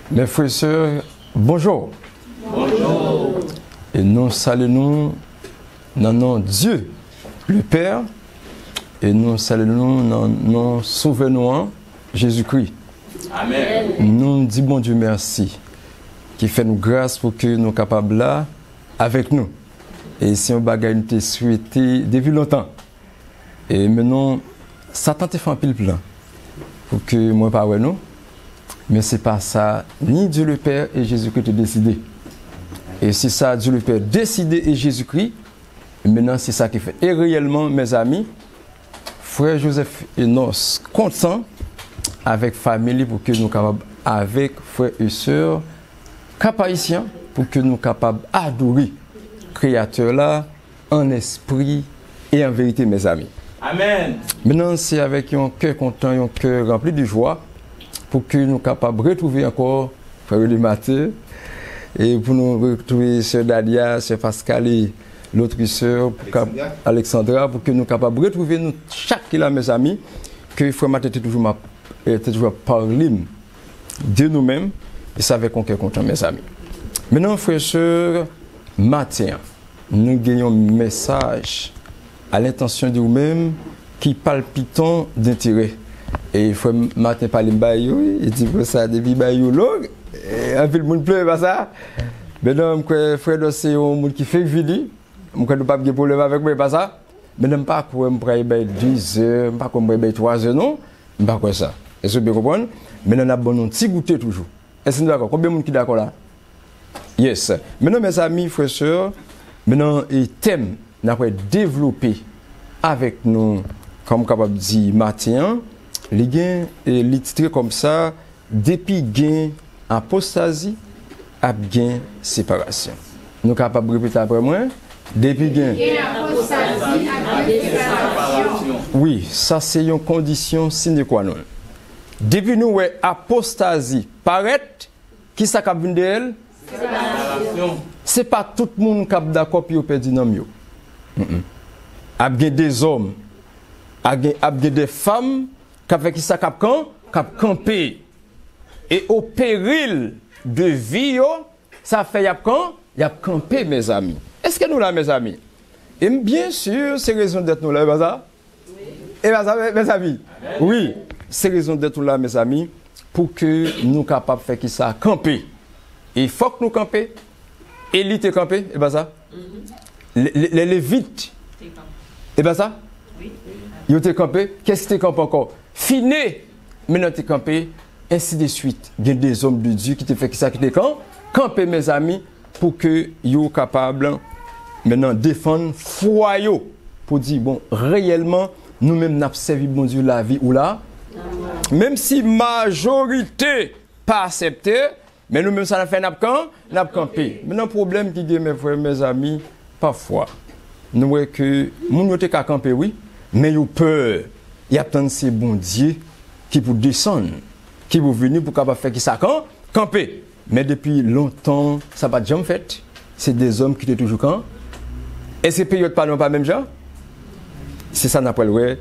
Mes frères et sœurs, bonjour. Bonjour. Et nous saluons dans nom de Dieu, le Père, et nous saluons dans nom Sauveur Jésus-Christ. Amen. Nous disons bon Dieu merci, qui fait nous grâce pour que nous soyons capables là avec nous. Et si on bagaille nous te souhaité depuis longtemps. Et maintenant, Satan te fait un pile plan pour que moi pas ouais nous. Mais c'est pas ça, ni Dieu le Père et Jésus-Christ te décidé. Et c'est ça, Dieu le Père décidé et Jésus-Christ. Et maintenant, c'est ça qui fait. Et réellement, mes amis, frère Joseph et nous contents avec famille pour que nous soyons capables, avec frères et sœurs, capacités pour que nous soyons capables d'adorer Créateur là en esprit et en vérité, mes amis. Amen. Maintenant, c'est avec un cœur content, un cœur rempli de joie pour que nous soyons capables de retrouver encore frère Mathieu et pour nous retrouver sœur Dalia, sœur Pascal et l'autre sœur Alexandra pour que nous soyons capables de retrouver nous chaque là, mes amis, que frère Mathieu était toujours parlé de nous-mêmes et c'est avec un cœur content, mes amis. Maintenant, frère et sœurs, matin, nous gagnons un message à l'intention de vous-même qui palpitant d'intérêt. Et il faut matin parler de Bayou, il dit que ça depuis Bayou long, et un peu le monde pleure pas ça. Maintenant, frère, c'est un monde qui fait vidéo, je ne pas de problème avec moi, pas ça. Maintenant, pas quoi, je vais 10 heures, pas quoi, je vais 3 heures, non, pas quoi ça. Est-ce que vous comprenez? Maintenant, on a bon un petit goûter toujours. Est-ce que vous d'accord? Combien de monde qui est d'accord là? Yes. Maintenant, mes amis, frères et sœurs, maintenant, le thème nous avons développé avec nous, comme capable de dire matin, les gains et les titres comme ça, depuis gain apostasie, à gain séparation. Nous sommes capables de répéter après moi, depuis gain apostasie, à gain séparation. Oui, ça c'est une condition sine qua non. Depuis nous, apostasie paraît, qui ça cap vinn de elle? C'est pas tout le monde qui est d'accord pour perdre dans mieux. Il y a des hommes, il y a des femmes qui ont fait ça campé. Et au péril de vie, ça fait y a campé, mes amis. Est-ce que nous là, mes amis? Et bien sûr, c'est raison d'être nous là, pas ça? Oui. Et bien ça, mes amis? Amen. Oui, c'est raison d'être là, mes amis, pour que nous soyons capables de faire ça camper. Il faut que nous campions. Élie te campé, et bien ça? Les Lévites, et bien ça? Oui. Ils te campé. Qu'est-ce que tu campé encore? Finé, maintenant tu campé, ainsi de suite. Il y a des hommes de Dieu qui te font ça, qui te campé, mes amis, pour que vous soyez capables maintenant de défendre foyer. Pour dire, bon, réellement, nous-mêmes, nous avons servi bon Dieu la vie ou là. Même si majorité pas accepté, mais nous-mêmes, ça n'a fait n'a campé. Maintenant, le problème qui est, mes frères, mes amis, parfois, nous voyons que nous n'avons pas campé, oui, mais ils ont peur. Il y a tant de ces bons dieux qui pour descendre, qui pour venir pour capable faire qui ça camper. Mais depuis longtemps, ça n'a pas jamais fait. C'est des hommes qui étaient toujours camp. Et ces périodes parlent pas même genre. C'est ça n'appelle ouais.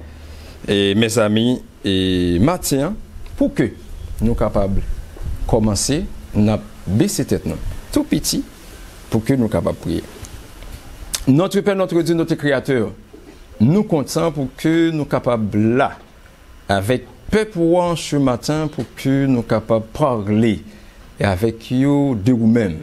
Et mes amis, et matin, pour que nous capables de commencer, nous avons baissé tête nous, tout petit, pour que nous soyons capables de prier. Notre Père, notre Dieu, notre Créateur, nous comptons pour que nous soyons capables là, avec peuple ce matin, pour que nous soyons capables de parler et avec vous de vous-même,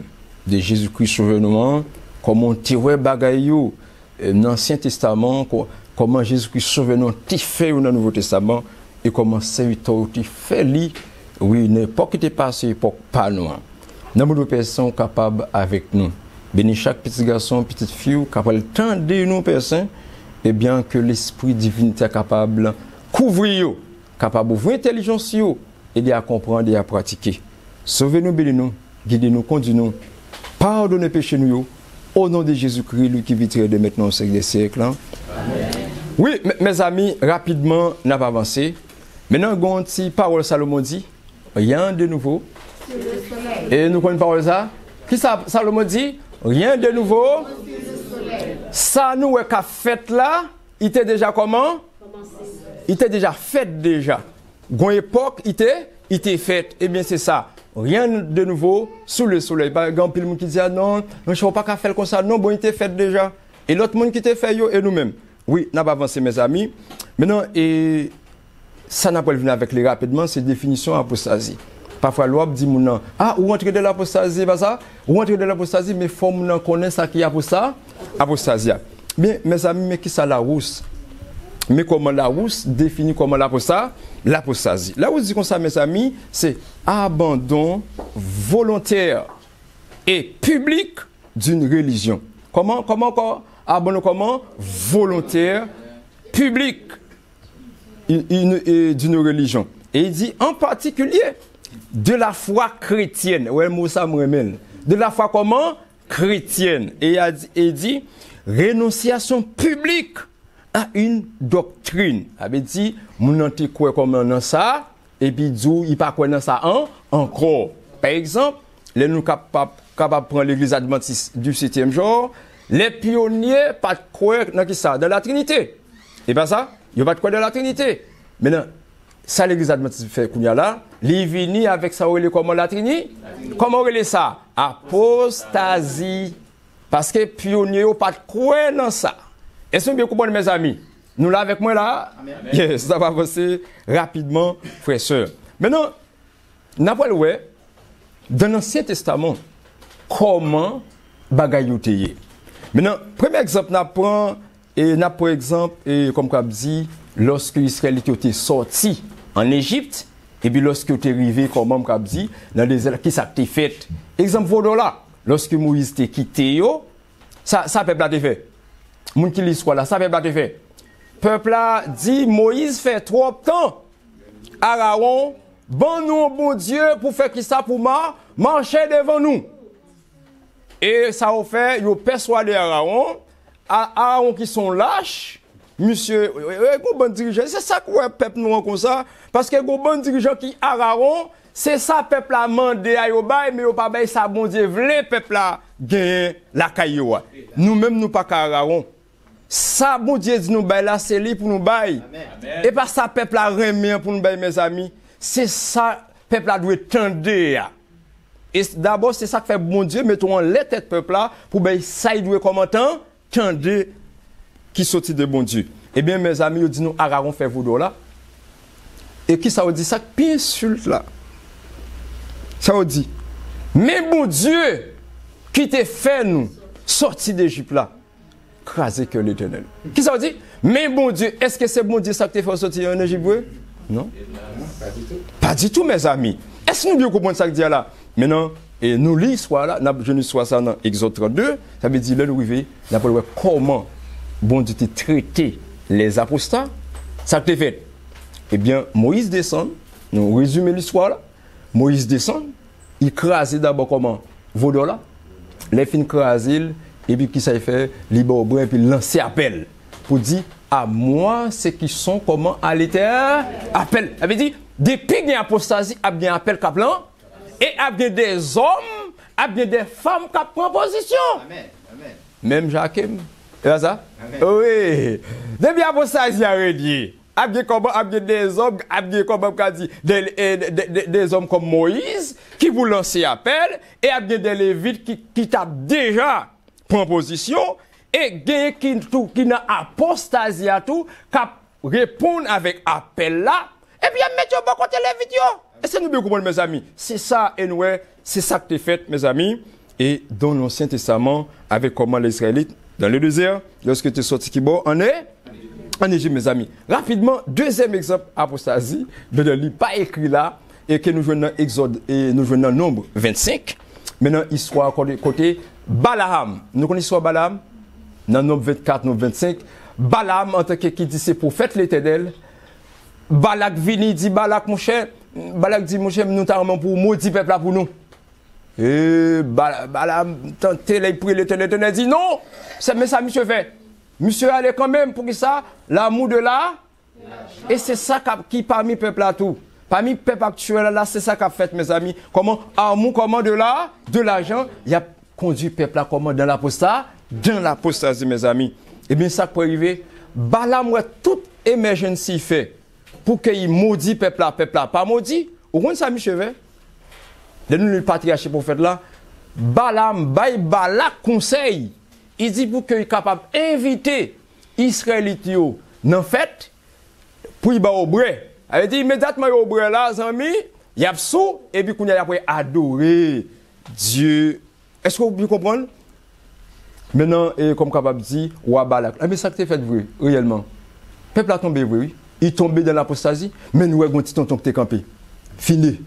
de Jésus-Christ Sauveur, comment on tire bagaille dans l'Ancien Testament, comment Jésus-Christ Sauveur t'y fait dans le Nouveau Testament et comment serviteur t'y fait lui. Oui, n'importe qui est passé, époque pas noir. Nous sommes personnes capables avec nous. Bénis chaque petit garçon, petite fille, capable de tendre nous, personnes, et bien que l'esprit divin est capable de couvrir, capable d'ouvrir l'intelligence, aider à comprendre et à pratiquer. Sauvez-nous, bénis-nous, guidez-nous, conduisez-nous, pardonnez péché nous, au nom de Jésus-Christ, lui qui vit de maintenant au siècle des siècles. Amen. Oui, mes amis, rapidement, nous avons avancé. Maintenant, on a une petite parole Salomon dit. Rien de nouveau. Et nous connaissons parole ça. Qui ça Salomon dit? Rien de nouveau. Ça nous qu'a fait là, il était déjà comment? Il était déjà fait déjà. Gon époque, il était fait. Eh bien c'est ça. rien de nouveau sous le soleil. Par exemple, il y a qui dit ah non, je ne sais pas faire comme ça. Non, bon, il était fait déjà. Et l'autre monde qui était fait, et nous-mêmes. Oui, n'a pas avancé, mes amis. Maintenant, et ça n'a pas venu avec les rapidement, c'est définition apostasie. Parfois, l'OAB dit mon ah, ou entrer de l'apostasie, pas ça? Ou entrer de l'apostasie, mais il faut qu'on connaisse ça qui est apostasie. Mais, mes amis, mais qui ça la rousse? Mais comment la rousse définit comment l'apostasie? La rousse dit comme ça, mes amis, c'est abandon volontaire et public d'une religion. Comment abandon comment? Volontaire, public d'une religion. Et il dit en particulier de la foi chrétienne. Ouais, Moussa me remène. De la foi comment? Chrétienne. Et il dit rénonciation publique à une doctrine. Il dit, mon anti quoi comme dans ça, et puis il pas quoi dans ça encore. Par exemple, les nous capables prendre l'église adventiste du 7e jour, les pionniers pas de quoi dans qui ça, dans la Trinité. Et pas ça, il y a pas de quoi dans la Trinité. Maintenant, ça l'église adventiste fait kounya là, li vini avec ça comment la Trinité? Comment on relève ça? Apostasie. Parce que pionniers pas de quoi dans ça. Est-ce que vous bien comprenez, mes amis? Nous là avec moi là? Amen. Yes, ça va avancer rapidement, frères et sœurs. Maintenant, n'a pas le dans l'Ancien Testament, comment bagay yo teye. Maintenant, premier exemple, n'a prend exemple, comme on dit, lorsque Israël était sorti en Égypte, et puis lorsque était arrivé, comme on dit, dans les désert, qui ça t'est fait? Exemple, voilà là, lorsque Moïse t'est quitté, ça peuple a été fait. Moun qui l'histoire là, ça peuple a été fait. Peuple a dit, Moïse fait trop de temps. Aaron, bon nous, bon Dieu, pour faire qui ça pour marcher devant nous. Et ça a fait, ils ont persuadé Aaron qui sont lâches, monsieur, bon dirigeant, c'est ça que le peuple nous rend comme ça, parce que le bon dirigeant qui Aaron, c'est ça le peuple a demandé à Yoba, mais Yoba pas ça bon Dieu, le peuple a gagné la caillou. Nous-mêmes, nous pas Aaron. Ça, bon Dieu dit nous bail là, c'est lui pour nous bail. Et pas ça, peuple a remis pour nous bail, mes amis. C'est ça, peuple a doit tendre. Et d'abord, c'est ça que fait bon Dieu, mettons en les têtes peuple là, pour bail ça, il doit comment tendre qui sortit de bon Dieu. Eh bien, mes amis, ils disent nous, Aaron fait vous là. Et qui ça vous dit ça? Puis insulte là. Ça vous dit, mais bon Dieu, qui t'a fait nous sortir d'Égypte là. Craser que l'Éternel. Qui ça veut dire? Mais bon Dieu, est-ce que c'est bon Dieu ça qui t'a fait sortir en Égypte? Non? Pas du tout. Pas du tout, mes amis. Est-ce que nous bien comprendre ça que dit là? Maintenant, et nous lisons soit là, je nous soit ça dans Exode 32, ça veut dire, là, nous arrivons, nous avons comment bon Dieu t'a traité les apostats, ça t'a fait. Eh bien, Moïse descend, nous résumons l'histoire là. Moïse descend, il crase d'abord comment? Vaudor là, les fins crasent. Et puis, qui ça fait? Libre au brin, puis lancer appel. Pour dire, à moi, ceux qui sont comment à l'éternel? Appel. Ça veut dire, depuis qu'il y a apostasie, il y a bien appel qui plan. Et il y a bien des hommes, il y a bien des femmes qui prennent position. Amen. Amen. Même Jacques. C'est ça? Amen. Oui. Depuis l'apostasie, il y a rien dit. Il y a bien des hommes, des hommes comme Moïse, qui vous lancent appel. Et il y a bien des Lévites qui tapent déjà prend position et qui n'a apostasie à tout, qui répond avec appel là, et puis mettre au bon côté les vidéos. Et c'est nous bien comprendre, mes amis. C'est ça, et c'est ça que tu fait, mes amis. Et dans l'Ancien Testament, avec comment les Israélites, dans le désert, lorsque tu es sorti qui en Égypte, mes amis. Rapidement, deuxième exemple, apostasie, de ne l'ai pas écrit là, et que nous venons dans Exode, et nous venons dans Nombre 25. Maintenant, histoire côté Balaam. Nous connaissons l'histoire Balaam? Dans Nombre 24, Nombre 25. Balaam, en tant que qui dit c'est prophète l'Éternel. Balak vini, dit Balak, mon cher. Balak dit, mon cher, nous t'armons pour maudit peuple là pour nous. Et Balaam, tenté les prier l'Éternel, dit non, c'est mais ça, monsieur fait. Monsieur allait quand même pour qui ça? L'amour de là. Et c'est ça qui parmi peuple là tout. Parmi le peuple actuel, là, c'est ça qu'a fait, mes amis. Comment, amour, comment de là, de l'argent, il a conduit le peuple là, comment, dans l'apostasie, mes amis. Eh bien, ça peut arriver. Balaam, toute émergence fait pour qu'il maudit le peuple là, pas maudit. Vous comprenez ça, Michel? de nous le patriarche prophète là, Balaam bay Balak conseil. Il dit pour qu'il soit capable d'inviter Israélites dans fête pour y ba au bré. Elle dit immédiatement au bré là, amis, y a sous et puis qu'on y a après adorer Dieu. Est-ce que vous comprenez? Maintenant, comme capable dit, roi Balak. Mais ça que tu fait vrai, réellement. Le peuple a tombé vrai, oui. Il est tombé dans l'apostasie, mais nous avons un petit tonton qui est campé. Fini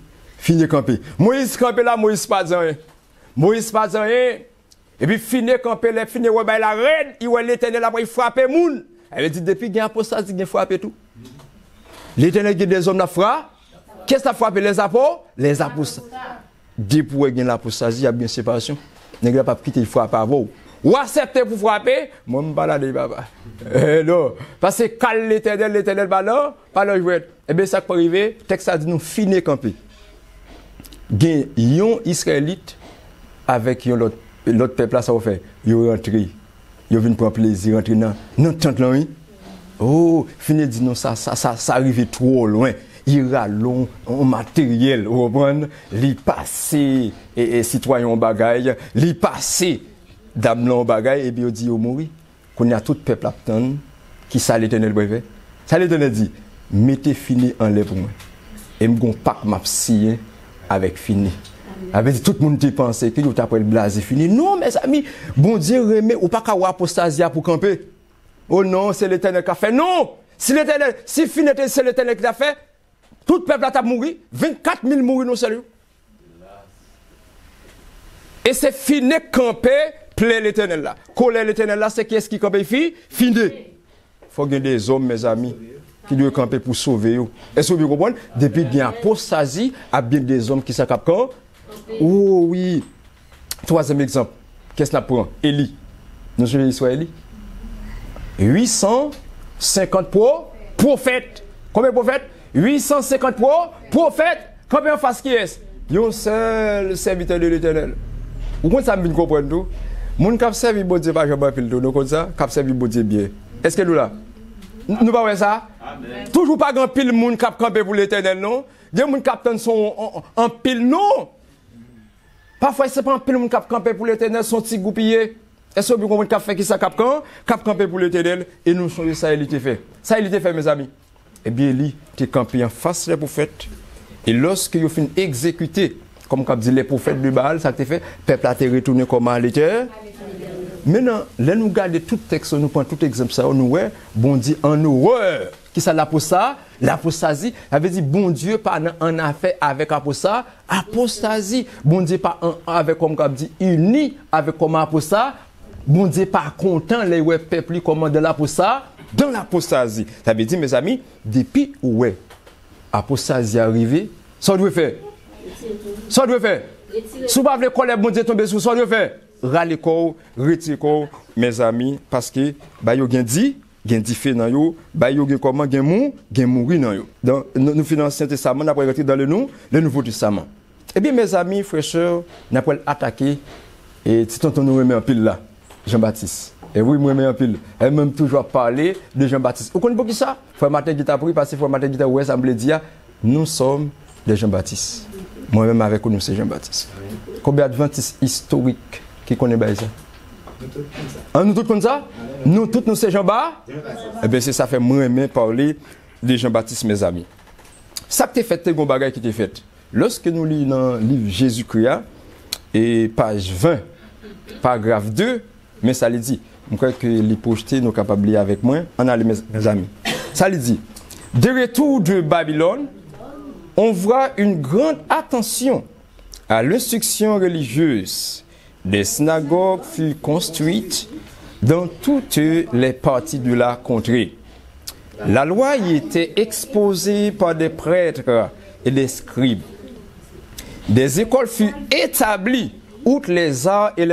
campé. Moïse campé là, Moïse pas rien. Moïse pas rien. Et puis fini campé, les fini ouais la reine, il ouais l'Éternel après il frappe moun. Elle dit depuis qu'il y a apostasie, il frappe tout. L'Éternel qui des hommes la frappe. Qu'est-ce qui a frappé les apôtres? Les apôtres. Depuis qu'il y a l'apostasie, il y a bien séparation. N'est pas quitter il frappe avant. Ou accepter pour frapper, moi je me balade papa. Non, parce que quand l'Éternel balade, pas le jouet. Et bien ça peut arriver, texte a dit nous finir camper. Gen yon Israélite avec l'autre peuple là ça va faire. Yo rentré. Yo vinn prendre plaisir rentrer dans tente là oui. Oh, fini dit non ça arrive trop loin. Il rallon en matériel, vous comprenez? Li passé et citoyen bagaille, li passé dame en bagaille et puis on dit au mourir qu'on a tout peuple attend qui ça l'Éternel brevet. Ça l'Éternel dit mettez fini en l'air pour moi. Et m'gon pas m'a signé avec fini. Avec dit tout le monde pensait que yo t'après le blasé fini. Non mes amis, bon Dieu remet ou pas ka apostasia pour camper. Oh non, c'est l'Éternel qui a fait. Non, si fini c'est l'Éternel qui a fait, tout peuple a mouru, 24 000 mourus non sérieux. Et c'est fini camper plaît l'Éternel là. Colère l'Éternel là, c'est qui est-ce qui campe fini? Il faut qu'il y ait des hommes, mes amis, qui doivent camper pour sauver. Est-ce que vous comprenez? Depuis qu'il y a apostasie, il y a bien des hommes qui s'accapent. Oh oui. Troisième exemple. Qu'est-ce qu'on prend? Élie. Nous sommes l'histoire Élie. 850 prophètes. Combien de prophètes? 850 prophètes. Combien de face qui est? Un seul serviteur de l'Éternel. Vous comprenez ça, vous comprenez tout? Moun kap servi bon Dieu pas Jean pile tout, donc comme ça, kap servi bon Dieu bien. Est-ce que nous là? Nous pas voir ça? Amen. Toujours pas grand pile moun kap camper pour l'Éternel non. Des moun kap tande son en pile non. Parfois c'est pas en pile moun kap camper pour l'Éternel, son petit goupillé. Est-ce que vous comprenez kap fait qui ça kap camper pour l'Éternel et nous sommes ça il était fait. Ça il était fait mes amis. Eh bien lui, tu campé en face des prophètes et lorsque il fin exécuté comme dit les prophètes de Baal, ça a été fait, le peuple a été retourné comme à l'éternel. Maintenant, là nous regardons tout texte, nous prenons tout exemple, ça, nous voyons, bon Dieu en horreur. Qui ça l'apostasie? Avait dit, bon Dieu, pas en affaire avec apostasie. Bon Dieu, pas avec, comme dit, uni avec comme apostasie. Bon Dieu, pas content, les peuples, comme de l'apostasie, dans l'apostasie. Ça veut dire, mes amis, depuis où est apostasie arrivée, ça doit faire. Ça doit faire. Si vous ne voulez pas bon Dieu tomber sur ça, doit faire. Râler, retirer, mes amis, parce que, bah, yo gen dit fait dans yo, bah, yo gen comment, gen mouri dans yo. Donc, nous finissons l'Ancien Testament, nous avons dans le Nouveau Testament. Eh bien, mes amis, frères, sœurs, nous avons attaqué, et si tonton nous remet en pile là, Jean-Baptiste. Et oui, moi, je me en pile. Elle m'a toujours parlé de Jean-Baptiste. Vous connaissez pas qui ça? Frère Martin qui t'a pris, parce que Frère Martin qui t'a ouais, ça me dit, nous sommes des Jean-Baptiste. Moi-même avec nous, c'est Jean-Baptiste. Combien d'adventistes historiques qui connaissent ça? Nous tous comme ça? Nous tous, nous c'est Jean-Baptiste? Eh bien, c'est ça fait moi-même parler de Jean-Baptiste, mes amis. Ça qui est fait, c'est un bagage qui est fait. Lorsque nous lisons dans le livre Jésus-Christ, et page 20, paragraphe 2, mais ça lui dit, je crois que les projetés nous capables de lire avec moi, on a mes amis. Ça lui dit, de retour de Babylone, on voit une grande attention à l'instruction religieuse. Des synagogues furent construites dans toutes les parties de la contrée. La loi y était exposée par des prêtres et des scribes. Des écoles furent établies, outre les arts et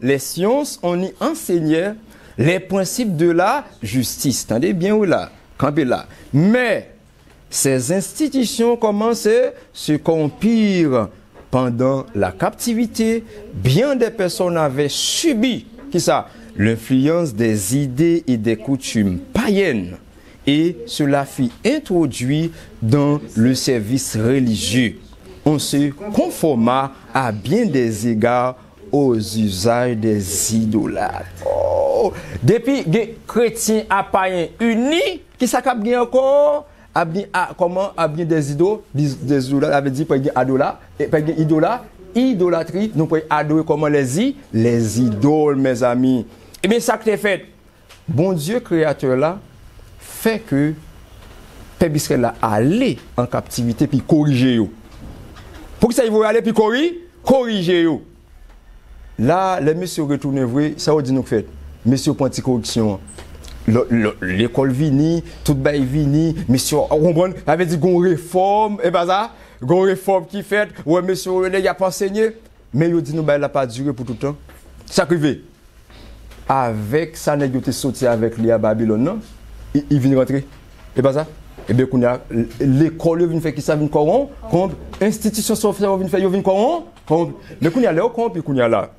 les sciences, on y enseignait les principes de la justice. Attendez bien où là, campez là. Mais ces institutions commençaient à se corrompre pendant la captivité. Bien des personnes avaient subi l'influence des idées et des coutumes païennes. Et cela fut introduit dans le service religieux. on se conforma à bien des égards aux usages des idolâtres. Oh. Depuis les chrétiens à païens unis, qui ça cap bien encore? Comment a bien des idolâtres, des idolâtres, avait dit pas idolâtrie, nous pouvons adorer comment les idoles, mes amis. Et bien ça que t'es fait, bon Dieu créateur là, fait que peuple Israël là aller en captivité puis corriger yo. Pour que ça il va aller puis corriger yo. Là les messieurs retournent vrai, ça veut dire nous fait. Messieurs prend petite correction. L'école vini, tout bail vini, messieurs on comprend, avait dit gon réforme et pas ça, gon réforme qui fait, ouais messieurs il a pas enseigné, mais il dit nous bail la pas durer pour tout le temps. Ça privé. Avec ça nèg yo sorti avec lui à Babylone non, il vient rentrer. Et pas ça. Et bien qu'on a l'école vient faire qui ça vient corrompre, institution sociale vient faire yo vient corrompre, mais qu'on y a là corrompre puis qu'on y a là.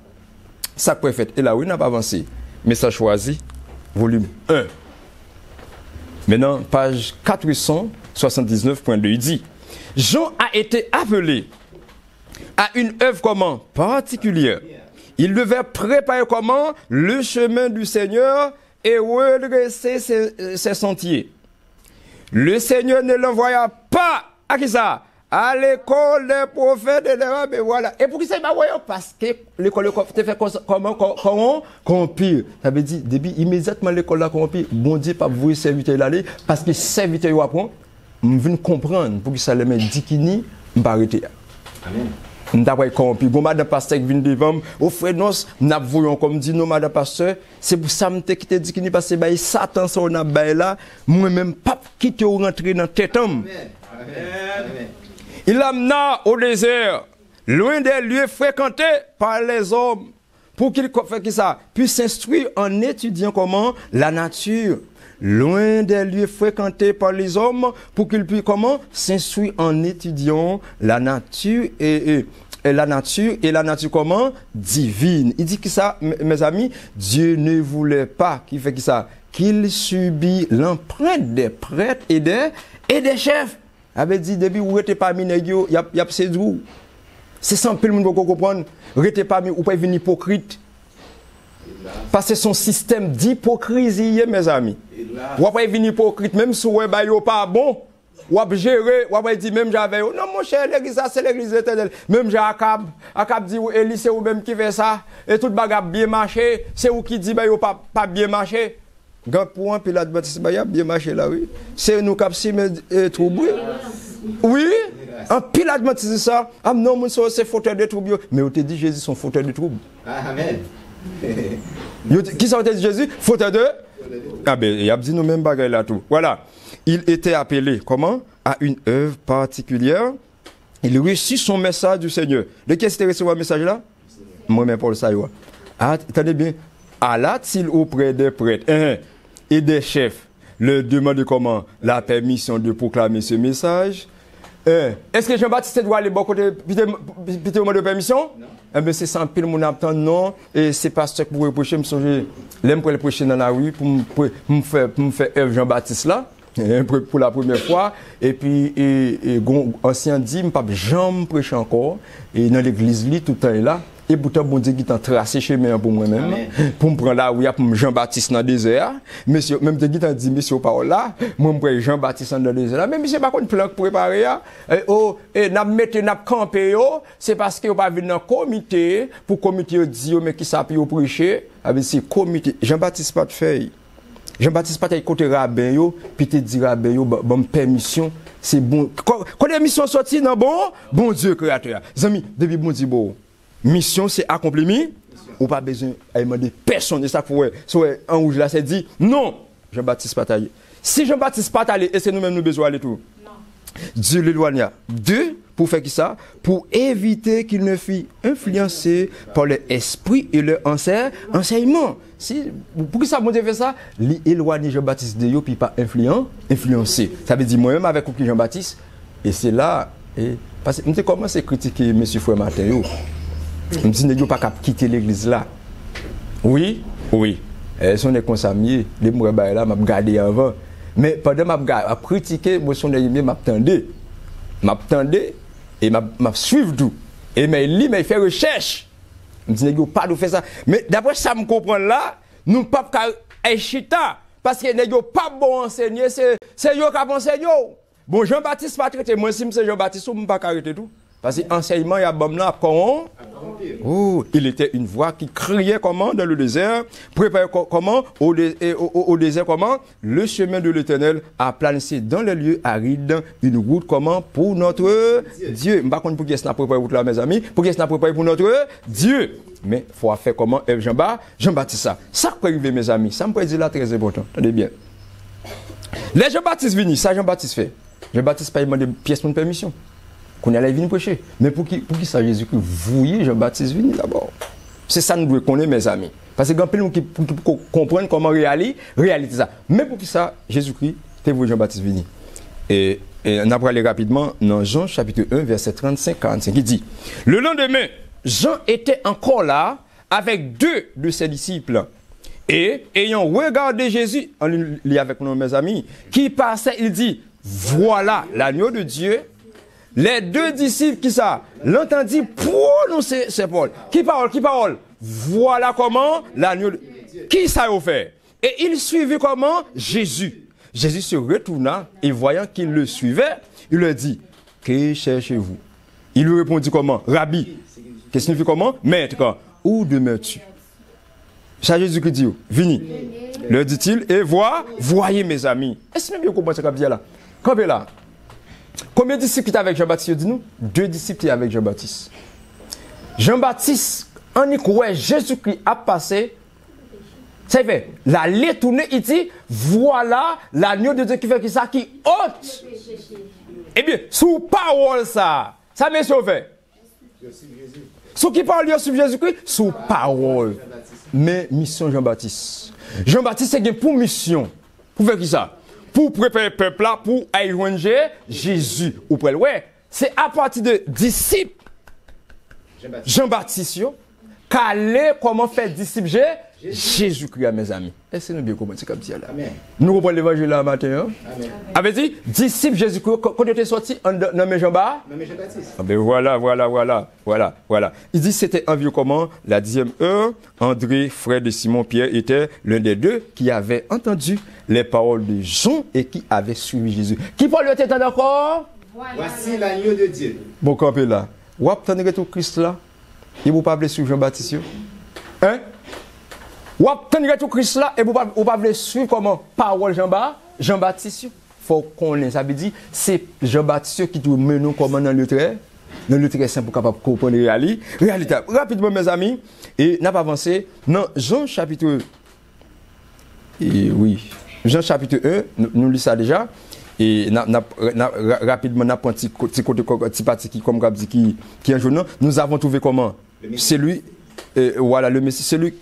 Ça préfet et là oui n'a pas avancé. Message choisi volume 1. Maintenant, page 479.2, il dit Jean a été appelé à une œuvre comment particulière. Il devait préparer comment le chemin du Seigneur et redresser ses sentiers. Le Seigneur ne l'envoya pas à qui ça? À l'école des prophètes et des rabbins, voilà. Et pour qui ça va voyant? Parce que l'école te fait comment corrompir. Ça veut dire, depuis immédiatement l'école là corrompir, bon Dieu pas vous serviteur l'aller, parce que serviteur y apprend, on vient comprendre pour que ça les met dikini, m'pa arrêter. Amen. M'ta corrompi. Bon madame pasteur qui vient devant, au frère nos, n'a voyons comme dit non madame pasteur, c'est pour ça m'te quitter dikini parce que bah Satan ça on a bah là, moi même pas quitter ou rentrer dans tête homme. Amen. Il l'amena au désert, loin des lieux fréquentés par les hommes, pour qu'il puisse s'instruire en étudiant comment la nature, loin des lieux fréquentés par les hommes, pour qu'il puisse comment s'instruire en étudiant la nature et la nature comment divine. Il dit que ça, mes amis, Dieu ne voulait pas qu'il subit l'empreinte des prêtres et des chefs. Avait dit depuis où était parmi nèg yo y a c'est d'où c'est sans pile monde pour comprendre rete parmi ou pas venir hypocrite parce que son système d'hypocrisie mes amis ou pas venir hypocrite même si ouais ba yo pas bon ou gérer ou pas dire même j'avais non mon cher l'église ça c'est l'église éternelle même Jacob dit ou Élie c'est ou même qui fait ça et toute bagarre bien marché c'est ou qui dit ba yo pas bien marché. Quand pour un pilote baptiste, il a bien marché là, oui. C'est nous qui avons troublé. Oui, un pilote baptiste ça. Ah non, c'est fauteur de trouble. Mais on te dit Jésus son fauteur de trouble. Amen. Qui ça dit Jésus? Fauteur de? Ah ben, il a dit nous même bagaille là tout. Voilà. Il était appelé, comment? À une œuvre particulière. Il reçut son message du Seigneur. De qui c'était recevoir le message là? Moi-même Paul Sayoua. Attendez bien. Alla-t-il auprès des prêtres et des chefs leur demander comment la permission de proclamer ce message? Est-ce que Jean-Baptiste doit aller bon côté piter au moment de permission? Non. Eh bien, c'est sans pile mon attend non et c'est pasteur pour reprocher me songer l'aime pour le prêcher dans la rue pour me faire œuvre Jean-Baptiste là pour la première fois et puis ancien dit me pas jamais prêcher encore et dans l'église li tout le temps est là. Et pourtant, bon Dieu qui t'a tracé chemin pour moi-même, pour me prendre là où il y a Jean-Baptiste dans le désert. Monsieur, même Dieu qui t'a dit, monsieur, parole là, moi, je prends Jean-Baptiste dans le désert. Mais monsieur, par contre, plan préparé, n'a mettre, n'a campé, c'est parce que vous pas venir dans le comité, pour le comité dire, mais qui s'appuie au prêcher, avec ces comités. Jean-Baptiste pas de feuille. Jean-Baptiste pas de côté rabbin, puis te dit rabbin, bonne permission, c'est bon. Quand les missions sortent, non, bon Dieu créateur. Amis, depuis bon Dieu, bon. Mission, c'est accompli. Ou pas besoin de demander personne. Et ça, en rouge là, c'est dit non. Jean-Baptiste pas allé. Si Jean-Baptiste pas allé, est-ce que nous-mêmes nous besoin d'aller tout? Non. Dieu l'éloigna. Deux, pour faire qui ça? Pour éviter qu'il ne fût influencé par l'esprit et le enseignement. Pour qui ça, mon Dieu fait ça? L'éloigner Jean-Baptiste de yo, puis pas influencer. Ça veut dire moi-même avec qui Jean-Baptiste. Et c'est là. Parce que nous avons commencé à critiquer M. Frère Martin. Je me dis, ne pas quitter l'église là. Oui. Si on est consommé, les mouvements là, m'a regardé avant. Mais pendant que je critiqué, je m'attendais. Et m'a suivre tout. Et mais il lit, mais il fait recherche. Il me dit, n'est-ce pas de faire ça. Mais d'après ça, me comprendre là, nous ne pouvons pas chita. Parce que n'est-ce pas bon enseigner, c'est eux qui enseignent. Bon, Jean-Baptiste pas traité. Moi, si c'est Jean-Baptiste, je ne peux pas arrêter tout. Parce que l'enseignement, il y a bon là, comment? Oh, il était une voix qui criait comment dans le désert, préparait comment au désert comment le chemin de l'Éternel a plané dans les lieux arides une route comment pour notre Dieu. Par contre, pour qui est-ce préparé pour là, mes amis, pour qui est-ce préparé pour notre Dieu. Mais il faut faire comment Jean-Baptiste ça. Ça peut arriver, mes amis. Ça me peut dire là très important. Attendez bien. Les Jean-Baptiste viennent, ça Jean-Baptiste fait. Jean-Baptiste pas demandé pièce pour une permission. Qu'on allait venir prêcher. Mais pour qui ça Jésus-Christ voyez Jean-Baptiste venir d'abord. C'est ça nous devons connaître, mes amis. Parce que quand nous pour comprendre comment réaliser ça. Mais pour qui ça Jésus-Christ te voyez Jean-Baptiste venir. Et on a parlé rapidement dans Jean chapitre 1 verset 35-45 qui dit: le lendemain, Jean était encore là avec 2 de ses disciples. Et ayant regardé Jésus, on lit avec nous, mes amis, qui passait, il dit: voilà l'agneau de Dieu. Les 2 disciples qui ça l'entendit prononcer ces paroles. Qui parle? Voilà comment l'agneau de Dieu. Qui ça a fait? Et il suivit comment? Jésus. Jésus se retourna et voyant qu'il le suivait, il lui dit: que cherchez-vous? Il lui répondit comment? Rabbi. Qu'est-ce que signifie comment? Maître. Où demeures-tu? Ça Jésus qui dit: vini. Le dit-il, et voyez mes amis. Est-ce que vous comprenez ce qu'il y a là? Campez là. Combien de disciples étaient avec Jean-Baptiste, dis-nous? 2 disciples étaient avec Jean-Baptiste. Jean-Baptiste, en y croit, Jésus-Christ a passé. Ça fait, la tourner, il dit: voilà l'agneau de Dieu qui fait ça, qui ôte. Eh bien, sous parole ça m'est sauvé. Sous qui parle, il suit Jésus-Christ? Sous parole. Mais mission Jean-Baptiste. Jean-Baptiste, c'est pour mission. Pour faire qui ça? Pour préparer le peuple là, pour aller joindre Jésus. Ou près, ouais. C'est à partir de disciples Jean-Baptiste, qu'aller comment faire disciple Jésus-Christ, mes amis. Est-ce que nous bien comprenons comme ça là? Nous reprenons l'évangile là matin. Avait dit, disciple Jésus-Christ, quand il était sorti, nommé Jean-Baptiste. Voilà. Il dit c'était environ comment? La 10e heure, André, frère de Simon-Pierre, était l'un des 2 qui avait entendu les paroles de Jean et qui avait suivi Jésus. Qui parle le tête encore? Voici l'agneau de Dieu. Bon, campé là. Ou attendez tout Christ là? Il ne vous pas suivre Jean-Baptiste? Hein? Ou attendez tout Christ là et vous ne pas suivre comment? Parole Jean-Baptiste. Il faut qu'on ait ça veut dire c'est Jean-Baptiste qui nous mène comment dans le trait simple pour capable comprendre la réalité. Rapidement, mes amis, et n'a pas avancé dans Jean chapitre. Jean chapitre 1, nous lisons ça déjà. Et rapidement, n'a pas un petit parti qui, comme qui est un journal. Nous avons trouvé comment? C'est lui, voilà, le Messie, celui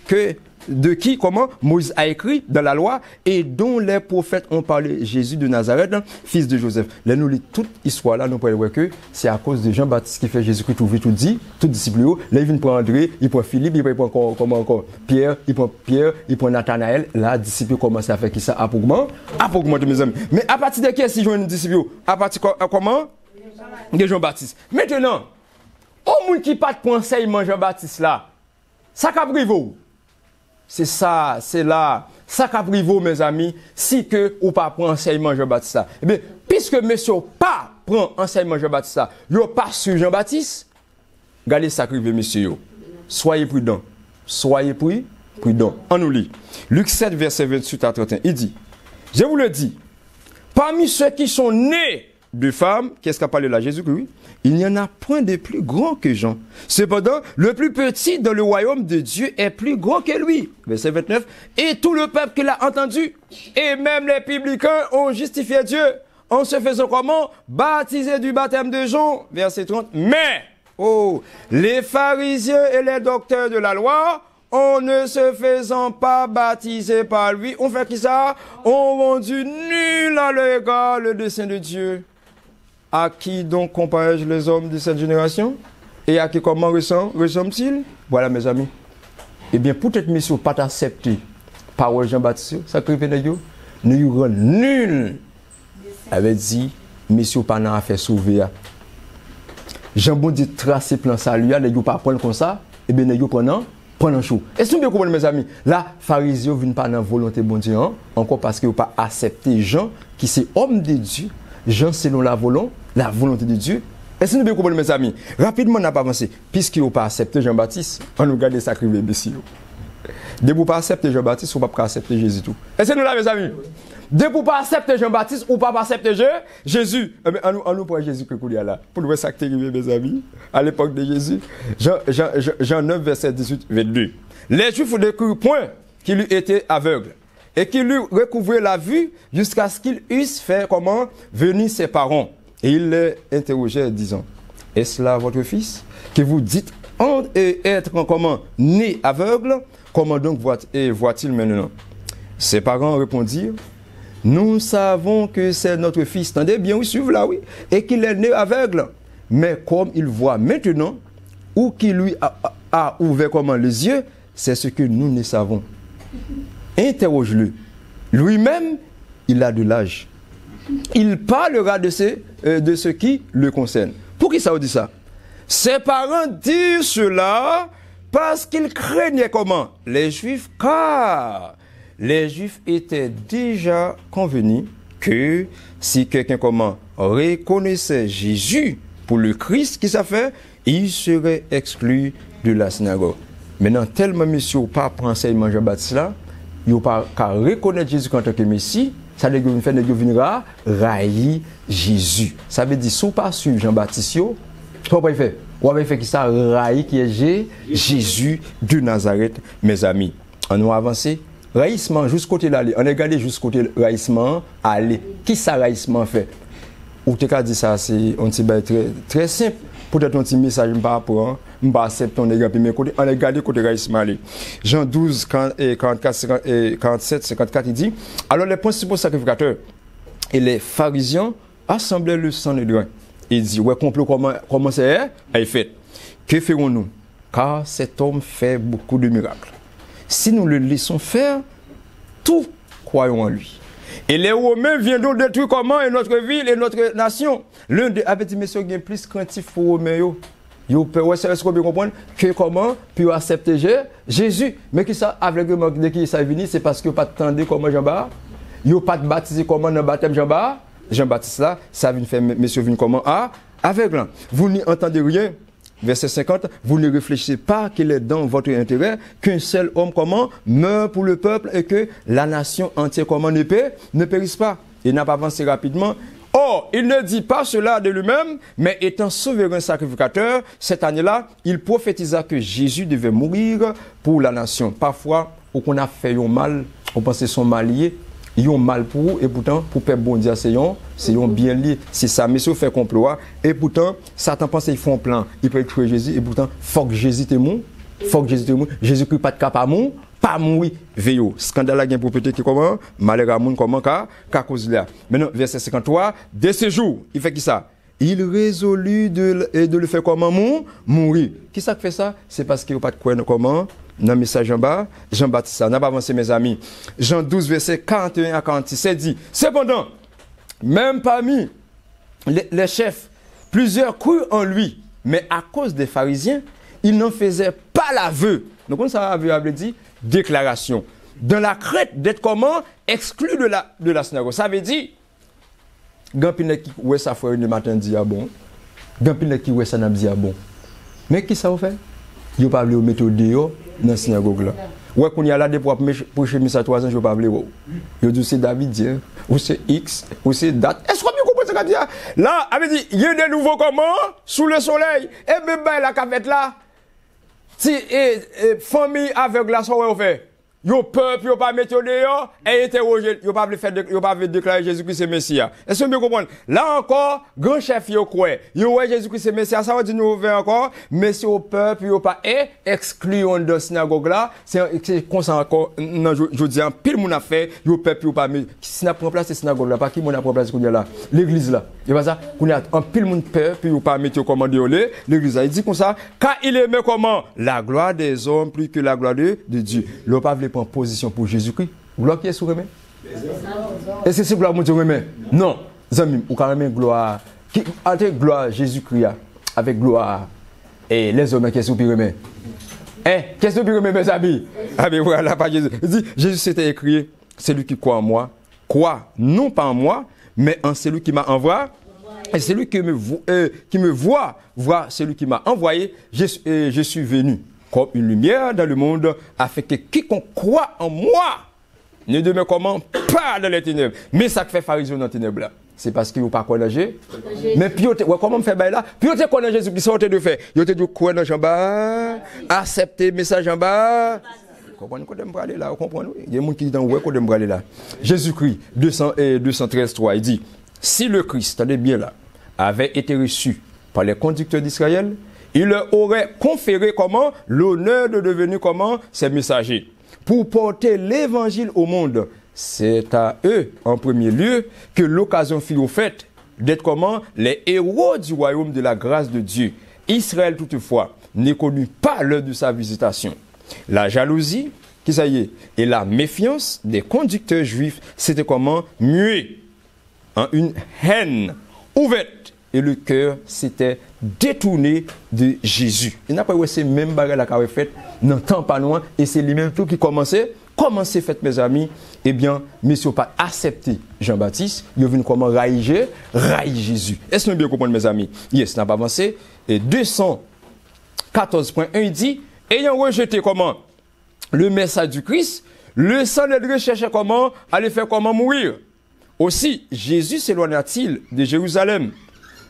de qui, comment, Moïse a écrit dans la loi et dont les prophètes ont parlé, Jésus de Nazareth, fils de Joseph. Là, nous lisons toute histoire là, nous pouvons voir que c'est à cause de Jean-Baptiste qui fait Jésus-Christ tout dit, tout disciple. Là, il vient prendre André, il prend Philippe, il prend encore Pierre, il prend Nathanaël. Là, disciple commence à faire qui ça? À augmenter, mes amis. Mais à partir de qui est-ce qu'ils joignent disciple? À partir de comment? De Jean-Baptiste. Maintenant, au monde qui pas de enseignement Jean-Baptiste là, ça qu'a privé. C'est ça, c'est là. Ça qu'a privé, mes amis, si que ou pas prend enseignement Jean-Baptiste là. Eh bien, puisque monsieur pas prend enseignement Jean-Baptiste là, yo pas sur Jean-Baptiste, regardez ça privé, monsieur. Soyez prudents. Soyez prudents. On nous lit. Luc 7, verset 28 à 31. Il dit: je vous le dis, parmi ceux qui sont nés de femmes, qu'est-ce qu'a parlé là, Jésus-Christ? Il n'y en a point de plus grand que Jean. Cependant, le plus petit dans le royaume de Dieu est plus grand que lui. Verset 29. Et tout le peuple qui l'a entendu, et même les publicains ont justifié Dieu, en se faisant comment? Baptisé du baptême de Jean. Verset 30. Mais, les pharisiens et les docteurs de la loi, en ne se faisant pas baptiser par lui, ont fait qui ça? Ont rendu nul à l'égard le dessein de Dieu. À qui donc comparé les hommes de cette génération? Et à qui comment ressemble-t-il? Voilà, mes amis. Eh bien, pour cette mission, pas accepter parole Jean-Baptiste, ça crée nous rend nul. Avait dit, mission pas n'a fait sauver. Jean bon Dieu tracer plan salut, les gens pas prendre comme ça, et bien les gens prendre chaud. Est-ce que vous comprenez mes amis? Là, pharisiens viennent pas dans volonté bon Dieu, encore parce que vous pas accepter Jean qui c'est homme de Dieu, Jean selon la volonté de Dieu. Est-ce que vous comprenez mes amis? Rapidement on n'a pas avancé, puisque vous pas accepter Jean-Baptiste, on nous garde sacré imbécile. Dès que vous pas accepter Jean-Baptiste, vous pas accepter Jésus tout. Est-ce que nous là mes amis? Dès que vous pas accepter Jean-Baptiste ou pas accepter Jésus, on nous prend Jésus que courir là. Pour nous voir ça qui arrive mes amis, à l'époque de Jésus, Jean 9 verset 18 22. Les Juifs ne crurent point qu'il eût été aveugle et qu'il eût recouvré la vue jusqu'à ce qu'il eusse fait comment venir ses parents. Et il les interrogeait disant, est-ce là votre fils que vous dites être comment né aveugle? Comment donc voit-il maintenant? Ses parents répondirent, nous savons que c'est notre fils. Tendez bien, oui, suivez là, oui. Et qu'il est né aveugle. Mais comme il voit maintenant, ou qu'il lui a ouvert comment les yeux, c'est ce que nous ne savons. Interroge-le. Lui-même, il a de l'âge. Il parlera de ce qui le concerne. Pour qui ça vous dit ça? Ses parents disent cela parce qu'ils craignaient comment? Les Juifs, car les Juifs étaient déjà convenus que si quelqu'un comment reconnaissait Jésus pour le Christ qui ça fait, il serait exclu de la synagogue. Maintenant, tellement monsieur n'a pas pris enseignement Jean-Baptiste là, il n'a pas qu'à reconnaître Jésus en tant que Messie, ça veut dire qu'il viendra railler Jésus. Ça veut dire si vous pas suivre Jean-Baptiste, vous pas fait. Vous avez fait qui ça railler qui est Jésus de Nazareth, mes amis. On va avancer. Raïsement, jusqu'au côté d'aller. On est regardé jusqu'au côté raïsement, aller. Qui ça raïsement fait? Ou tu as dit ça, c'est un petit très, très simple. Peut-être un petit message par rapport, je ne vais pas accepter ton égard, mais on est regardé côté raïsement aller. Jean 12, 44, 47, 54, il dit, alors les principaux sacrificateurs et les pharisiens assemblaient le sang de grain. Il dit, ouais, complot, comment c'est fait? Que ferons-nous? Car cet homme fait beaucoup de miracles. Si nous le laissons faire, tout croyons en lui. Et les Romains viendront détruire comment et notre ville et notre nation. L'un des petits messieurs qui est plus craintif pour les Romains. Ils peuvent bien comprendre que comment puis accepter Jésus. Mais qui ça, avec le manque de qui ça vient, c'est parce que pas attendez comment Jean-Baptiste. Ils n'ont pas baptisé comment dans le baptême Jean-Baptiste là, ça vient faire messieurs viennent comment aveugle. Vous n'y entendez rien. Verset 50, vous ne réfléchissez pas qu'il est dans votre intérêt qu'un seul homme comment meurt pour le peuple et que la nation entière comment ne périsse pas. Il n'a pas avancé rapidement. Or, il ne dit pas cela de lui-même, mais étant souverain sacrificateur, cette année-là, il prophétisa que Jésus devait mourir pour la nation. Parfois, on a fait un mal, on pensait son mal lié. Ils ont mal pour vous, et pourtant, pour peuple bon Dieu, c'est un bien lié. C'est ça, mais si vous faites complot, et pourtant, Satan pense qu'ils font un plan, ils peuvent tuer Jésus, et pourtant, faut que Jésus te mou, Jésus-Christ pas de capable pas mourir, veillez. Scandale à gain pour péter qui comment, malheur à moun comment, qu'à cause là. Maintenant, verset 53, dès ce jour, il fait qui ça? Il résolut de le faire comment mourir. Qui ça fait ça? C'est parce qu'il n'y a pas de quoi comment? Dans le message en bas, Jean-Baptiste, on n'a pas avancé mes amis. Jean 12, verset 41 à 46, dit, cependant, même parmi les chefs, plusieurs crurent en lui, mais à cause des pharisiens, ils n'en faisaient pas l'aveu. Donc, on ça avait dit, déclaration. Dans la crainte d'être comment? Exclu de la synagogue. Ça veut dire, Gampine qui ouest ça frère le matin dit ah bon. Gampine qui ouest ça n'a dit ah bon. Mais qui ça vous fait? Yo pas vle mettre dehors dans synagogue là. Ouais qu'on y a là des pour prêcher message 3 ans je pas vle. Yo dit c'est David ou c'est X ou c'est date. Est-ce que vous comprenez ça dire? Là, avait dit il y a des nouveaux comment sous le soleil et bébé la cavette là. Si famille aveugle là ça ouais fait. Yo peuple, yo pas mettre dehors et interroger, yo pas faire yo pas déclarer Jésus-Christ c'est Messie. Est-ce que vous comprenez? Là encore, grand chef yo croit. Yo ouais Jésus-Christ c'est Messie, ça veut dire nous ouvert encore, mais si au peuple yo pas exclu de synagogue là, c'est comme ça encore non je dis en pile mon affaire, yo peuple yo pas si n'a prend place synagogue là, pas qui mon a prend place qu'on là, l'église là. Et pas ça, qu'on a en pile mon peuple yo pas mettre commander l'église là. Il dit comme ça, car il aimait comment la gloire des hommes plus que la gloire de Dieu. Le pas en position pour Jésus-Christ. Gloire qui est sous remet? Est-ce que c'est gloire mon Dieu remet? Non. Zami, ou quand même gloire. Qui entre gloire Jésus-Christ. avec gloire. Et les hommes, qu'est-ce que vous remet? Qu'est-ce que vous remet, mes amis? Ah, mais voilà, pas Jésus. Il dit, Jésus s'était écrit, celui qui croit en moi, croit non pas en moi, mais en celui qui m'a envoyé. Et celui qui me voit celui qui m'a envoyé. Je suis venu comme une lumière dans le monde, afin que quiconque croit en moi ne demeure comment pas dans les ténèbres. Mais ça fait pharisien dans les ténèbres là. C'est parce qu'il ne pas connaître. Mais puis, comment on fait là? Puis, on te connaît Jésus-Christ, on te de faire. On te dit quoi dans en bas, accepter le message en bas. Vous comprenez qu'on aime aller là? Vous comprenez? Il y a des gens qui disent ouais, qu'on aime aller là. Jésus-Christ, 213.3, il dit, si le Christ, attendez bien là, avait été reçu par les conducteurs d'Israël, il leur aurait conféré comment? L'honneur de devenir comment? Ses messagers. Pour porter l'évangile au monde. C'est à eux, en premier lieu, que l'occasion fut offerte d'être comment? Les héros du royaume de la grâce de Dieu. Israël, toutefois, ne connut pas l'heure de sa visitation. La jalousie, qui ça y est, et la méfiance des conducteurs juifs, c'était comment? Muet en une haine ouverte. Et le cœur s'était détourné de Jésus. Il n'a pas eu ces mêmes bagages qu'il avait fait dans le temps pas loin. Et c'est lui-même tout qui commençait. Comment c'est fait, mes amis? Eh bien, messieurs, pas accepté Jean-Baptiste. Il est venu comment railler Jésus. Est-ce que nous bien comprendre, mes amis? Yes, n'a pas avancé. Et 214.1, il dit, ayant rejeté comment? Le message du Christ, le Sanhédrin cherchait comment? À le faire comment mourir. Aussi, Jésus s'éloigna-t-il de Jérusalem,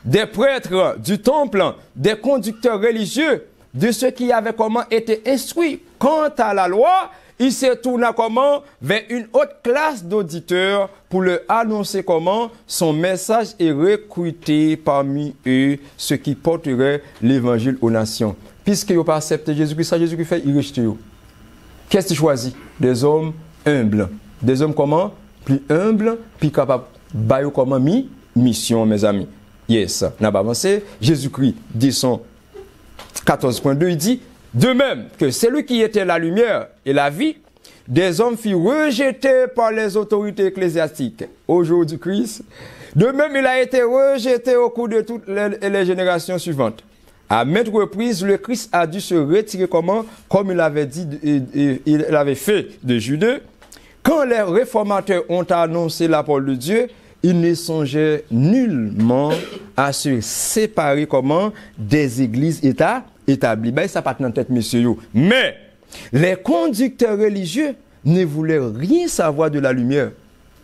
des prêtres du temple, des conducteurs religieux, de ceux qui avaient comment été instruits quant à la loi, il se tourna comment? Vers une autre classe d'auditeurs pour leur annoncer comment son message est recruté parmi eux, ceux qui porteraient l'évangile aux nations. Puisqu'ils n'ont pas accepté Jésus-Christ, ça Jésus-Christ fait, il rejette. Qu'est-ce qu'il choisit? Des hommes humbles. Des hommes comment? Plus humbles, plus capables de comment mission, mes amis. Yes, n'a pas avancé. Jésus-Christ, 214.2, il dit, de même que celui qui était la lumière et la vie, des hommes furent rejetés par les autorités ecclésiastiques. Aujourd'hui, Christ, de même, il a été rejeté au cours de toutes les générations suivantes. À maintes reprises, le Christ a dû se retirer comment? Comme il avait dit, il avait fait de Jude. Quand les réformateurs ont annoncé la parole de Dieu, ils ne songeaient nullement à se séparer comment? Des églises établies. Ben, ça pas dans tête, messieurs. Mais les conducteurs religieux ne voulaient rien savoir de la lumière.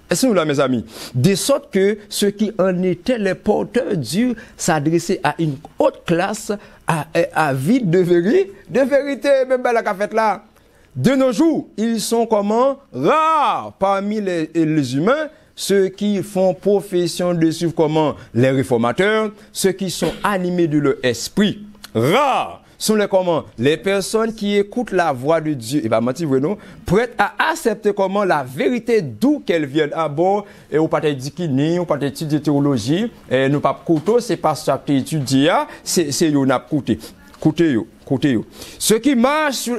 Est-ce que vous là, mes amis? De sorte que ceux qui en étaient les porteurs Dieu s'adressaient à une autre classe, à vide de vérité, même la cafette là. De nos jours, ils sont comment? Rares parmi les humains, ceux qui font profession de suivre comment? Les réformateurs, ceux qui sont animés de leur esprit. Rares sont les comment? Les personnes qui écoutent la voix de Dieu, et pas mentir, non? Prêtes à accepter comment? La vérité d'où qu'elle vienne. Ah bon, et on pas étudier, on pas étudier théologie, et nous pas couteau, c'est pas ça qui étudie, c'est yo n'a coûté. Écoutez. Ceux qui marchent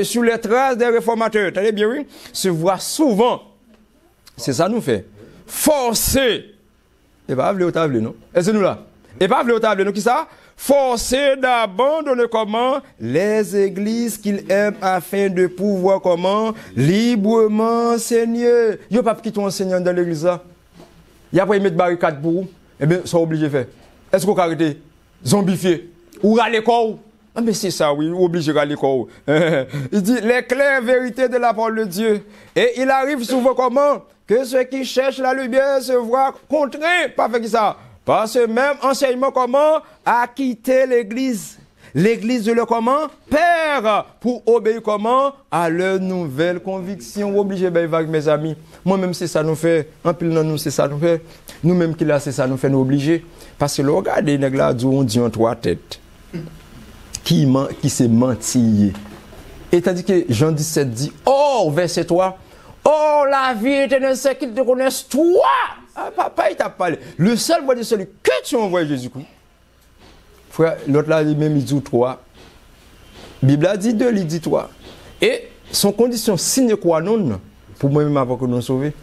sur les traces des réformateurs, t'as bien oui, se voient souvent, c'est ça nous fait, forcer, et pas vle au table, non? Est-ce nous là? Et pas vle au table, non? Qui ça? Forcer d'abandonner comment? Les églises qu'ils aiment afin de pouvoir comment? Librement enseigner. Yo pas qui ton enseignant dans l'église là? Y a pas mettre barricade pour vous? Eh bien, sont obligés de faire. Est-ce qu'on arrêter? Zombifier? Ou à l'école? Ah, mais c'est ça, oui, obligé à l'école. Il dit les claires vérités de la parole de Dieu. Et il arrive souvent comment? Que ceux qui cherchent la lumière se voient contraints, pas fait ça. Par ce même enseignement comment? À quitter l'église. L'église de leur comment? Père, pour obéir comment? À leur nouvelle conviction. Obligé, ben, mes amis. Moi-même, c'est ça nous fait. En pile, nous, c'est ça nous fait. Nous-mêmes qui là, c'est ça nous fait nous obliger. Parce que le regard des nègres là, on dit en trois têtes. Qui s'est menti. Et tandis que Jean 17 dit, oh, verset 3, oh, la vie éternelle, c'est qu'ils te connaissent toi. Ah, papa, il t'a parlé. Le seul voie de celui que tu envoies Jésus-Christ. Frère, l'autre là, lui-même, il dit 3. Bible a dit 2, il dit 3. Et son condition sine qua non, pour moi-même avant que nous sauver.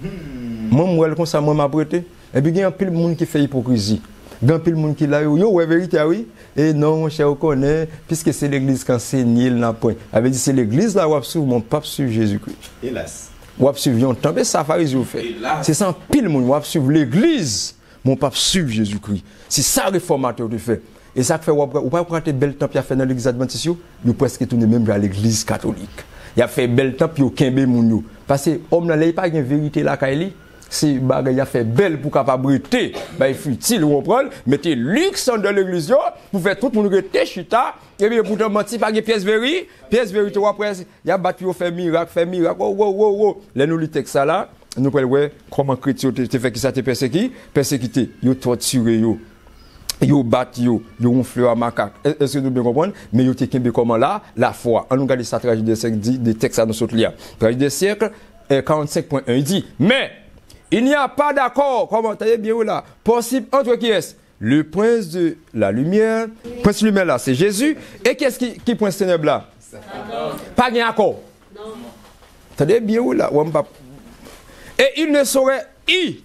Moi, comme ça, moi, m'a prêté. Et puis, il y a un peu de monde qui fait hypocrisie. Grand pile monde qui là yo ouais vérité oui et non mon cher on connaît puisque c'est l'église qui enseigne n'a point avait dit c'est l'église là où suivre mon pape suivre Jésus-Christ Hélas. ou suivre un temps mais ça pharisien fait c'est ça pile monde ou suivre l'église mon pape suivre Jésus-Christ c'est ça réformateur de fait et ça fait ou pas prendre bel temps puis a fait dans l'église adventiste yo presque tourner même à l'église catholique il a fait bel temps puis au kembe moun yo parce que homme là il pas une vérité là kaili si bagay a fait belle pour capabilité bah il futile ou prendre mettez luxe dans l'église pour faire tout le monde rester chita et bien pourtant menti pas pièce vérité ou après il a battu fait miracle les nous li texte ça là nous peut ouais comment chrétien te fait qui ça te persécuté yo torturé yo battu yo ronflé à macaque est-ce que nous bien comprendre mais yo te kembe comment là la foi on nous regarde ça tragédie des siècles des textes à nous sauter là tragédie des siècles 45.1 il dit mais il n'y a pas d'accord, comment t'as bien là, possible entre qui est le prince de la lumière, prince de lumière là, c'est Jésus, et qu'est-ce qui prince de ténèbres là? Pas bien accord. Non. T'as bien où là? Et il ne saurait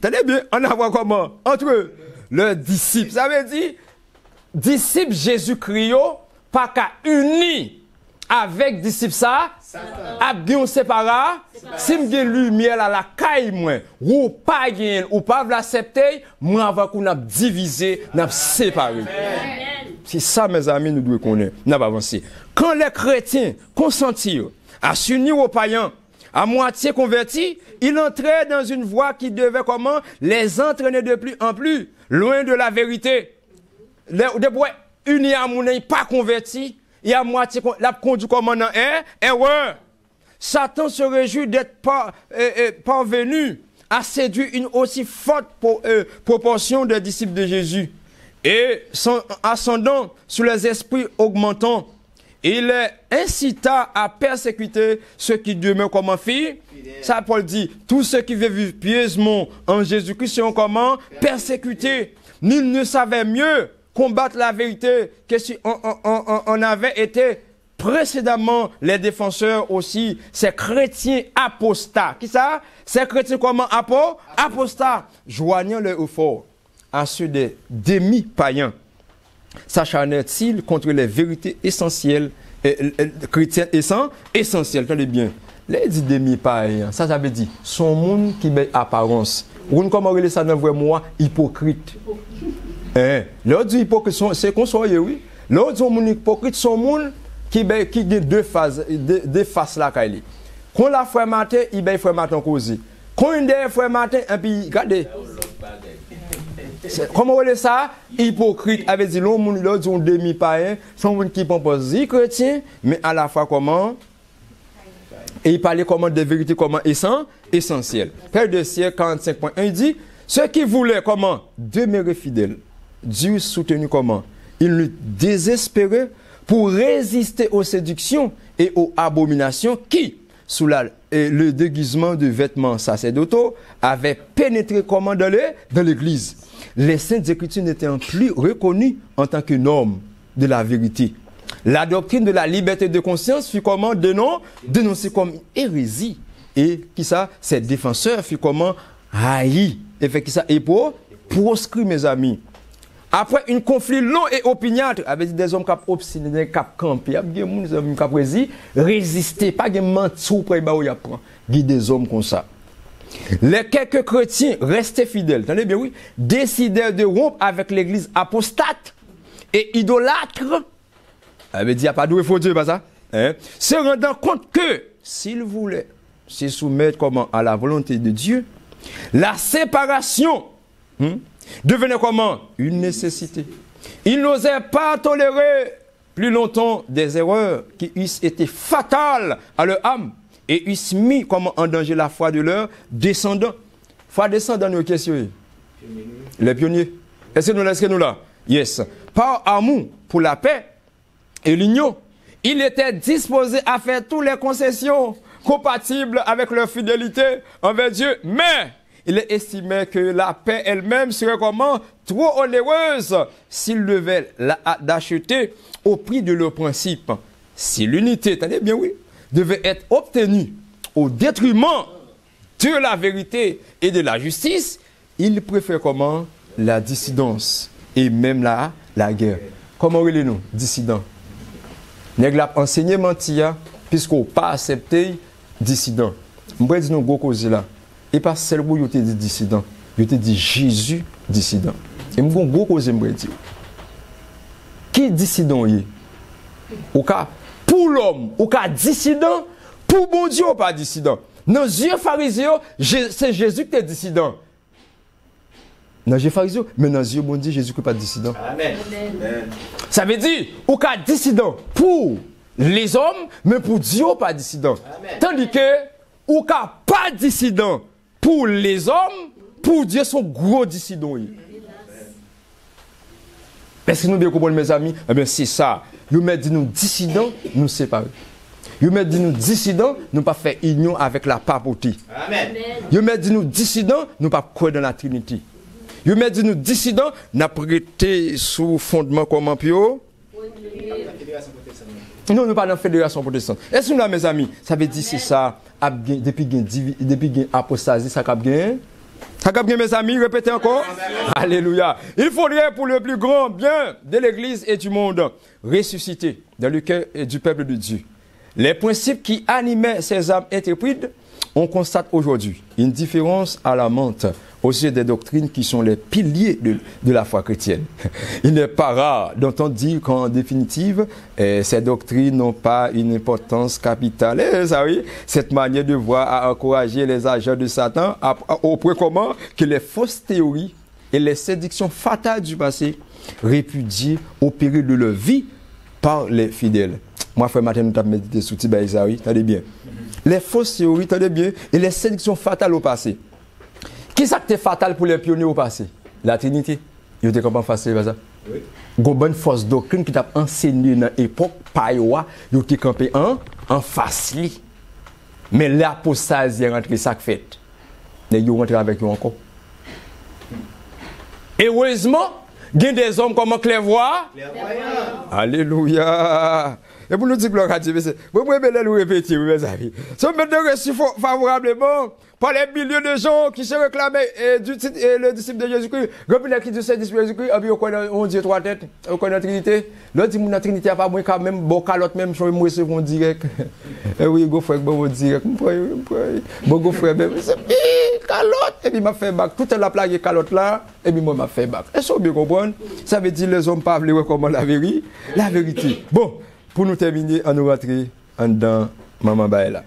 t'as bien, en avoir comment? Entre le disciple, ça veut dire, disciple Jésus-Christ, pas qu'à uni avec disciple ça, abgion sépara, si m'gen lumière à la caille moi, ou pas gen, ou pas l'accepter, moi avant qu'on a divisé, n'a séparé. C'est ça mes amis nous devons connaître, n'a pas avancé. Quand les chrétiens consentirent à s'unir aux païens, à moitié convertis, ils entraient dans une voie qui devait comment les entraîner de plus en plus, loin de la vérité. De bois unis à mon pas convertis, et à moitié la conduit comme un erreur. Satan se réjouit d'être parvenu à séduire une aussi forte proportion de disciples de Jésus. Et son ascendant sur les esprits augmentant, il les incita à persécuter ceux qui demeurent comme un fils. Ça, Paul dit, tous ceux qui vivent pieusement en Jésus-Christ seront comment? Persécutés. Nul ne savait mieux combattre la vérité que si on avait été précédemment les défenseurs aussi, ces chrétiens apostats. Qui ça? Ces chrétiens comment? Apostats. Joignant leur effort à ceux des demi-païens, s'acharnait-il contre les vérités essentielles, chrétiennes essentielles. Tenez bien. Les demi-païens, ça veut dire, son monde qui met apparence. Ou comment regarder ça dans le vrai moi? Hypocrite. L'autre dit hypocrite, c'est qu'on soit oui. L'autre dit mon hypocrite, son monde qui a deux faces là. Quand la fois matin, il va faire matin cause. Quand une dernière fois matin, et puis regardez. Comment on dit ça? Hypocrite. Avait dit l'autre dit un demi-païen, son monde qui propose chrétien, mais à la fois comment? Et il parlait comment de vérité, comment essentiel. Père de siècle 45.1, il dit, ceux qui voulaient comment? Demeurer fidèles. Dieu soutenu comment? Il nous désespérait pour résister aux séductions et aux abominations qui, sous le déguisement de vêtements sacerdotaux, avaient pénétré comment dans l'église. Les saintes écritures n'étaient plus reconnues en tant que normes de la vérité. La doctrine de la liberté de conscience fut comment dénoncée comme hérésie. Et qui ça? Ses défenseurs furent comment haïs. Et fait qui ça? Et proscrit mes amis. Après un conflit long et opiniâtre, avec des hommes qui ont obstiné, qui ont campé, des hommes qui ont résisté, pas de mentir pour y apprendre. Il y a des hommes comme ça. Les quelques chrétiens restés fidèles, attendez bien oui, décidèrent de rompre avec l'église apostate et idolâtre. Avait dit, il n'y a pas de faux Dieu, pas ça? Se rendant compte que, s'ils voulaient se soumettre comment à la volonté de Dieu, la séparation devenait comment? Une nécessité. Ils n'osaient pas tolérer plus longtemps des erreurs qui eussent été fatales à leur âme et eussent mis comment en danger la foi de leurs descendants. Foi descendants, nous question. Les pionniers. Est-ce que nous là? Yes. Par amour pour la paix et l'union, il était disposé à faire toutes les concessions compatibles avec leur fidélité envers Dieu, mais il estimait que la paix elle-même serait comment? Trop onéreuse s'il devait l'acheter au prix de leurs principes. Si l'unité, tenez bien oui, devait être obtenue au détriment de la vérité et de la justice, il préfère comment? La dissidence. et même la guerre. Comment relève-nous? Dissident. Nèg la enseigné mentir, puisqu'on pas accepté dissident. Je vais dire nous gros cause là. Et pas seulement yo te dit dissident, yo te dit Jésus dissident. Et mon gros cause me dire. Qui dissident y? Ou ka pour l'homme, ou ka dissident, pour bon Dieu ou pas dissident. Dans les yeux pharisiens, c'est Jésus qui est dissident. Dans les yeux pharisiens, mais dans les yeux bon Dieu, Jésus qui n'est pas dissident. Amen. Ça veut dire, ou ka dissident pour les hommes, mais pour Dieu pas dissident. Amen. Tandis que, ou ka pas dissident pour les hommes, pour Dieu son gros dissident. Est-ce que nous bien comprendre mes amis? Eh bien c'est ça. Nous mettons nous dissidents, nous séparer. Nous mettons nous dissidents, nous pas faire union avec la papauté. Amen. Nous mettons nous dissidents, nous pas croire dans la Trinité. Nous mettons nous dissidents, nous prêté sous fondement comment pio? Non, nous pas dans la fédération protestante. Est-ce que nous là mes amis, ça veut dire c'est ça depuis gain apostasie ça cap gain? Ça cap gain mes amis, répétez encore. Alléluia. Il faudrait pour le plus grand bien de l'église et du monde ressusciter dans le cœur du peuple de Dieu les principes qui animaient ces âmes intrépides. On constate aujourd'hui une différence alarmante au sujet des doctrines qui sont les piliers de la foi chrétienne. Il n'est pas rare d'entendre dire qu'en définitive, ces doctrines n'ont pas une importance capitale. Et ça, oui, cette manière de voir a encouragé les agents de Satan au point commun que les fausses théories et les séductions fatales du passé répudiées au péril de leur vie par les fidèles. Moi, frère Martin, nous avons médité sur Tibet Isaïe, attendez bien. Les fausses théories, attendez bien, et les séductions fatales au passé. Qui ça qui était fatal pour les pionniers au passé? La Trinité. Ils étaient comment facile ça? Oui. Une bonne fausse doctrine qui t'a enseigné dans l'époque, par yo, ils étaient campés en face. Mais l'apostasie est rentrée, ça fait. Mais ils rentré avec eux encore. Heureusement, il y a des hommes comme Clairvoyant. Alléluia. Et pour nous dire gloire à Dieu, vous pouvez le répéter, mes amis. Si vous mettez reçu favorablement par les milliers de gens qui se réclamaient le disciple de Jésus-Christ, le qui dit c'est le disciple de Jésus-Christ, on connaît on Dieu trois têtes, on connaît la Trinité. L'autre dit la Trinité n'a pas moins quand même, bon calotte même, je me recevons direct. Et oui, go frère, bon direct, bon go frère, même, c'est calotte. Et puis m'a fait bac, tout la plague calotte là, et puis moi m'a fait bac. Est-ce que vous bien comprendre? Ça veut dire les hommes pas veulent comment la vérité. Bon. Pour nous terminer, on nous rentrer en dedans maman Baëla.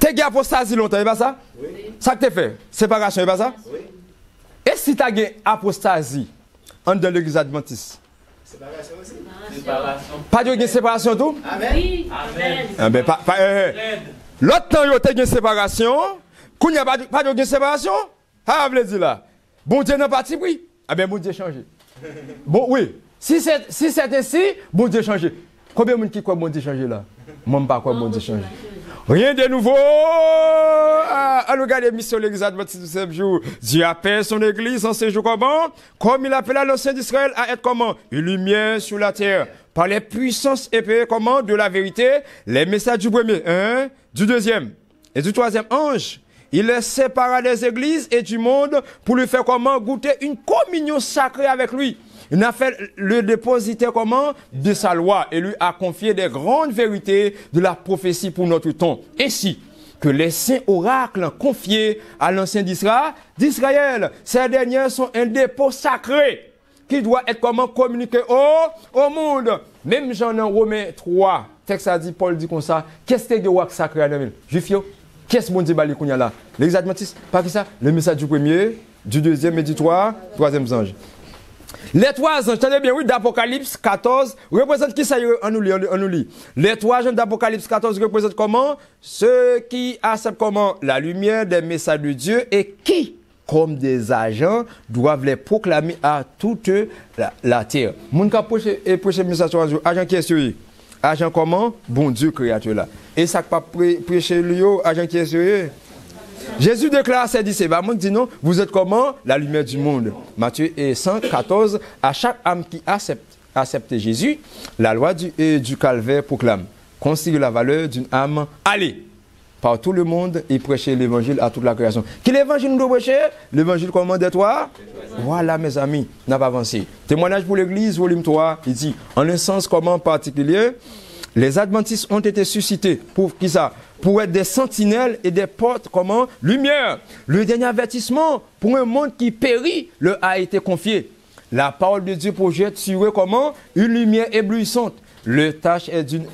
T'es gagné apostasie longtemps, c'est pas ça? Oui. Ça que t'es fait? Séparation, c'est pas ça? Oui. Et si t'as gagné apostasie en dedans l'église adventiste? Séparation aussi? Séparation. Pas de séparation tout? Amen. Oui. Amen. Ah ben, l'autre temps, il y a gagné séparation. Quand il n'y a pas de séparation? Ah, vous le dire là. Bon Dieu n'a pas de prix. Ah ben, bon Dieu changé. Bon, oui. Si c'est ainsi, bon Dieu changé. Combien de gens qui croient bon Dieu changé là? Moi, je ne sais pas quoi bon Dieu changé. Rien de nouveau. À regarder mission de l'église adventiste de 7 jours. Dieu appelle son église en ces jours comment? Comme il appela l'ancien d'Israël à être comment? Une lumière sur la terre. Par les puissances épées comment? De la vérité. Les messages du premier, du deuxième et du troisième ange. Il les sépara des églises et du monde pour lui faire comment? Goûter une communion sacrée avec lui. Il a fait le dépositaire comment? De sa loi et lui a confié des grandes vérités de la prophétie pour notre temps. Ainsi que les saints oracles confiés à l'ancien d'Israël. Ces derniers sont un dépôt sacré qui doit être comment communiqué au monde. Même Jean en Romains 3, texte a dit, Paul dit comme ça, qu'est-ce que c'est sacré à l'homme? Juif yo? Qu'est-ce que mon Dieu bali kounya là? Les adventistes, pas qui ça? Le message du premier, du deuxième et du troisième ange. Les trois anges, tenez bien, oui, d'Apocalypse 14, représentent qui ça? On nous lit. Les trois anges d'Apocalypse 14 représentent comment? Ceux qui acceptent comment? La lumière des messages de Dieu et qui, comme des agents, doivent les proclamer à toute la terre. Mon cas prêcher message sur agent qui est sur agent comment? Bon Dieu créateur là. Et ça pas prêcher lui, agent qui est sur Jésus déclare à ses disciples, dit non, vous êtes comment? La lumière du monde. Matthieu 114, à chaque âme qui accepte Jésus, la loi du calvaire proclame. Considère la valeur d'une âme. Allez, par tout le monde et prêcher l'évangile à toute la création. Qui l'évangile nous doit prêcher? L'évangile comment de toi? Voilà mes amis, n'a pas avancé. Témoignage pour l'église, volume 3, il dit, en un sens comment particulier, les adventistes ont été suscités pour qui ça? Pour être des sentinelles et des portes comment? Lumière. Le dernier avertissement pour un monde qui périt leur a été confié. La parole de Dieu projette sur eux comment? Une lumière éblouissante. Le tâche est d'une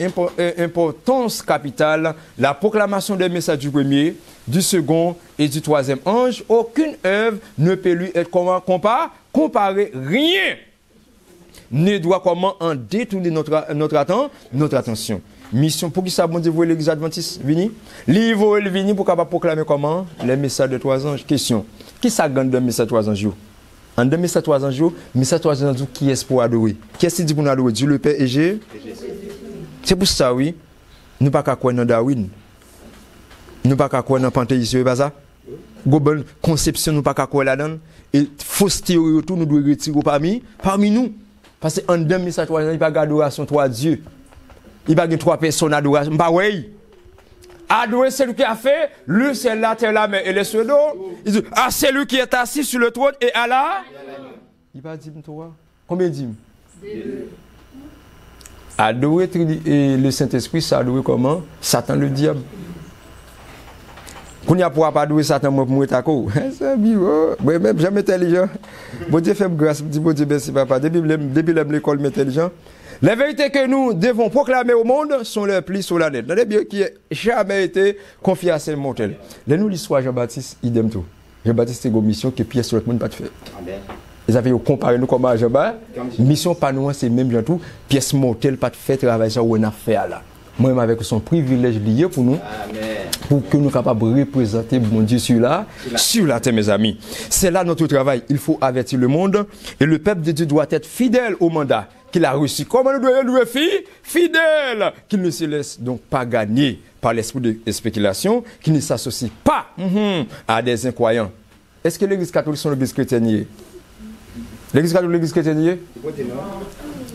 importance capitale. La proclamation des messages du premier, du second et du troisième ange. Aucune œuvre ne peut lui être comparée. Rien ne doit comment en détourner notre attention. Mission pour qui ça bon Dieu voit l'église adventiste vini? Livre le vini pour capable proclamer comment? Les messages de trois anges. Question. Qui ça gagne dans les messages de trois anges? En 2003 ans, message 3 ans, qui est pour adorer? Qui est-ce qui dit pour nous adorer? Dieu le Père et Jésus. C'est pour ça, oui. Nous ne pouvons pas croire dans Darwin. Nous ne pouvons pas croire dans panthéisme, c'est pas ça? Bonne conception, nous ne pouvons pas croire là-dedans. Et fausse théorie, tout nous devons retirer parmi nous. Parce qu'en 2003 ans, il n'y a pas d'adoration, trois dieux. Il n'y a pas trois personnes d'adoration. Bah oui. Adorer celui qui a fait le ciel, la terre, la mer et les cieux d'eau. Il dit, à celui qui est assis sur le trône et à la. Il va dire, toi. Combien dit? Adorer le Saint-Esprit, c'est adorer comment? Satan le diable. Qu'on n'y a pas adorer Satan, moi, pour moi, d'accord. C'est bien. Moi, même, j'aime intelligent. Bon Dieu fait grâce. Bon Dieu, merci, papa. Depuis l'école, intelligent. Les vérités que nous devons proclamer au monde sont les plus solennelles. Dans les biens qui n'ont jamais été confiés à ces mortels. Les nous l'histoire Jean-Baptiste, idem tout. Jean-Baptiste a une mission que Pierre sur le monde pas de faire. Ils avaient comparé nous comme à Jean-Baptiste. Mission pas nous, c'est même gens tout. Pièce mortelle pas de faire travail ça ou on a fait là. Moi-même avec son privilège lié pour nous. Amen. Pour que nous capables de représenter mon Dieu sur la terre, mes amis. C'est là notre travail. Il faut avertir le monde et le peuple de Dieu doit être fidèle au mandat qu'il a reçu. Comment nous devons être fidèles, qu'il ne se laisse donc pas gagner par l'esprit de spéculation, qu'il ne s'associe pas à des incroyants. Est-ce que l'église catholique sont l'église chrétienne? L'église catholique, l'église chrétienne?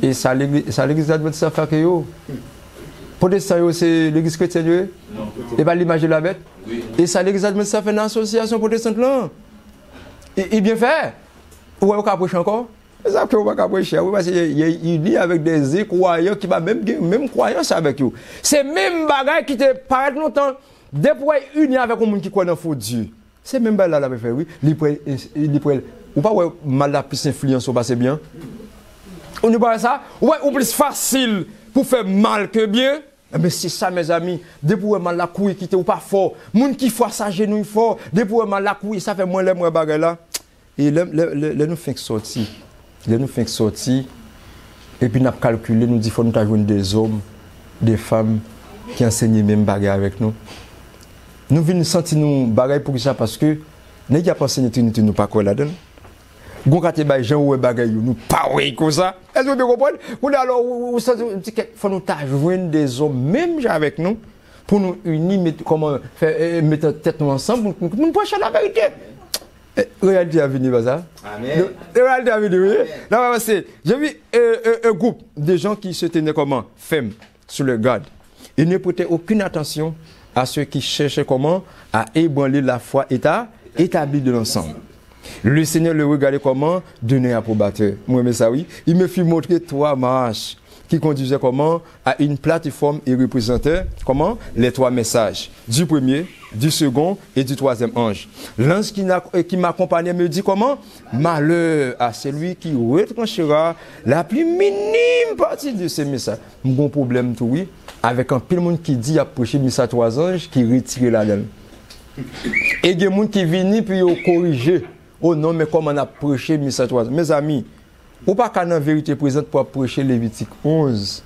Et ça, l'église adventiste, ça fait que yo. Protestant, c'est l'église chrétienne? Et pas l'image de la bête? Oui. Et ça, l'église adventiste, ça fait une association protestante là. Et bien fait. Où est-ce qu'on approche encore? C'est ça qu'on va approcher. Parce qu'il dit avec des croyants qui va même croyance avec eux. C'est même bagaille qui te paraît longtemps. Depuis unis avec un monde qui croit dans le faux Dieu. C'est même bagaille là, la fait, oui. Ou pas mal la plus influence, ou pas c'est bien? On ne parle ça? Ou plus facile pour faire mal que bien? Mais c'est ça, mes amis. Depuis mal la couille qui ou pas fort. Moun qui faut sa genou fort. Depuis mal la couille, ça fait moins les moins bagaille là. Et là nous fait sortir. Là nous fait sortir. Et puis nous avons calculé, nous dit qu'il faut nous avoir des hommes, des femmes qui enseignent même bagaille avec nous. Nous venons sentir nous bagaille pour ça parce que nous n'avons pas enseigné Trinité, nous pas quoi là-dedans. Gon kate bay Jean ou bagay nous pas oui comme ça. Est-ce que vous comprenez? Ou alors faut nous joindre des hommes même avec nous pour nous unir comment faire mettre tête nous ensemble pour nous prêcher la vérité. Réalité à venir ça. Amen. Réalité à venir oui. Là c'est j'ai vu un groupe de gens qui se tenaient comment fermes sur le garde. Ils ne prêtaient aucune attention à ceux qui cherchaient comment à ébranler la foi établie de l'ensemble. Le Seigneur le regardait comment donner approbateur. Moi, mais ça oui. Il me fit montrer 3 marches qui conduisaient comment à une plateforme et représentaient comment les 3 messages du premier, du second et du troisième ange. L'ange qui m'accompagnait me dit comment malheur à celui qui retranchera la plus minime partie de ces messages. Mon problème tout oui avec un pile monde qui dit approcher message 3 anges qui retire la donne. Et il y a des gens qui viennent puis corriger. Oh non, mais comment on a prêché message 3? Mes amis, ou pas qu'à la vérité présente pour prêcher Lévitique 11